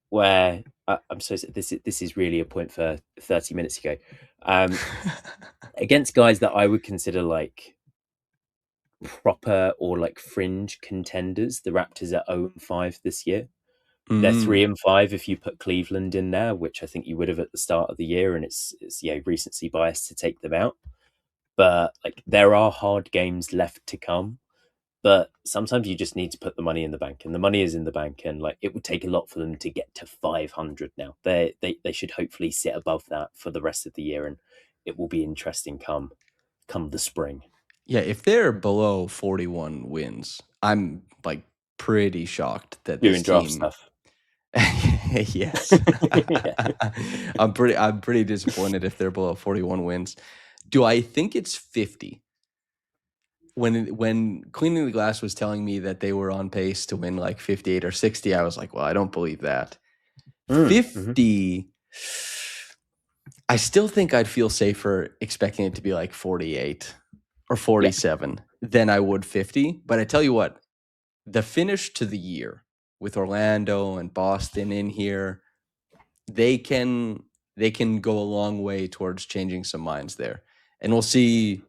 Where I'm so this is really a point for 30 minutes ago. Against guys that I would consider like proper or like fringe contenders, the Raptors are 0-5 this year. They're 3-5 if you put Cleveland in there, which I think you would have at the start of the year, and it's recency bias to take them out. But like, there are hard games left to come. But sometimes you just need to put the money in the bank, and the money is in the bank, and like, it would take a lot for them to get to 500 now. They should hopefully sit above that for the rest of the year, and it will be interesting come the spring. Yeah, if they're below 41 wins, I'm like pretty shocked that Doing this draft team. stuff. Yes. I'm pretty disappointed if they're below 41 wins. Do I think it's 50? When Cleaning the Glass was telling me that they were on pace to win like 58 or 60, I was like, well, I don't believe that. 50, I still think I'd feel safer expecting it to be like 48 or 47 than I would 50. But I tell you what, the finish to the year with Orlando and Boston in here, they can go a long way towards changing some minds there. And we'll see,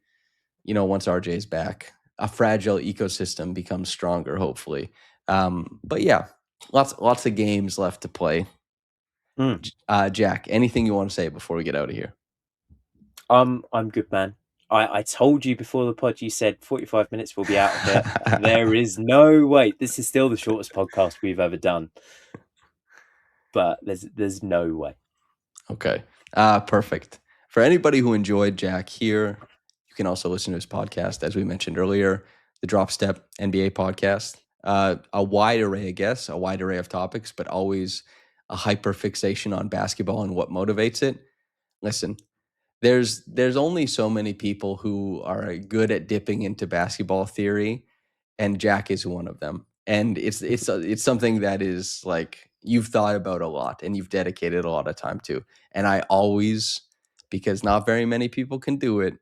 once RJ's back, a fragile ecosystem becomes stronger, hopefully. But yeah, lots of games left to play. Jack, anything you want to say before we get out of here? I'm good, man. I told you before the pod, you said 45 minutes, we'll be out of here. There is no way. This is still the shortest podcast we've ever done. But there's no way. Okay. Perfect. For anybody who enjoyed Jack here, you can also listen to his podcast, as we mentioned earlier, the Drop Step NBA podcast. A wide array of guests, a wide array of topics, but always a hyper fixation on basketball and what motivates it. Listen, there's only so many people who are good at dipping into basketball theory, and Jack is one of them. And it's something that is like you've thought about a lot and you've dedicated a lot of time to. And I always, because not very many people can do it,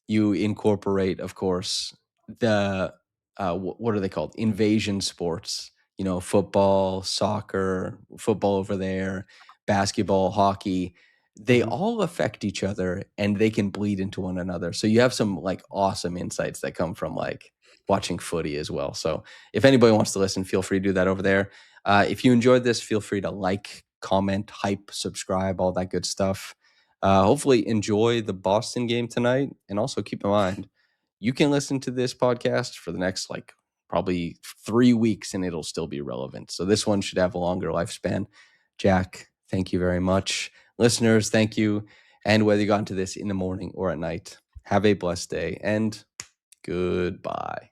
you incorporate, of course, the what are they called? Invasion sports. You know, football, soccer, football over there, basketball, hockey. They Mhm. all affect each other and they can bleed into one another. So you have some like awesome insights that come from like watching footy as well. So if anybody wants to listen, feel free to do that over there. If you enjoyed this, feel free to like, comment, hype, subscribe, all that good stuff. Hopefully, enjoy the Boston game tonight. And also keep in mind, you can listen to this podcast for the next like probably 3 weeks and it'll still be relevant. So this one should have a longer lifespan. Jack, thank you very much. Listeners, thank you. And whether you got into this in the morning or at night, have a blessed day and goodbye.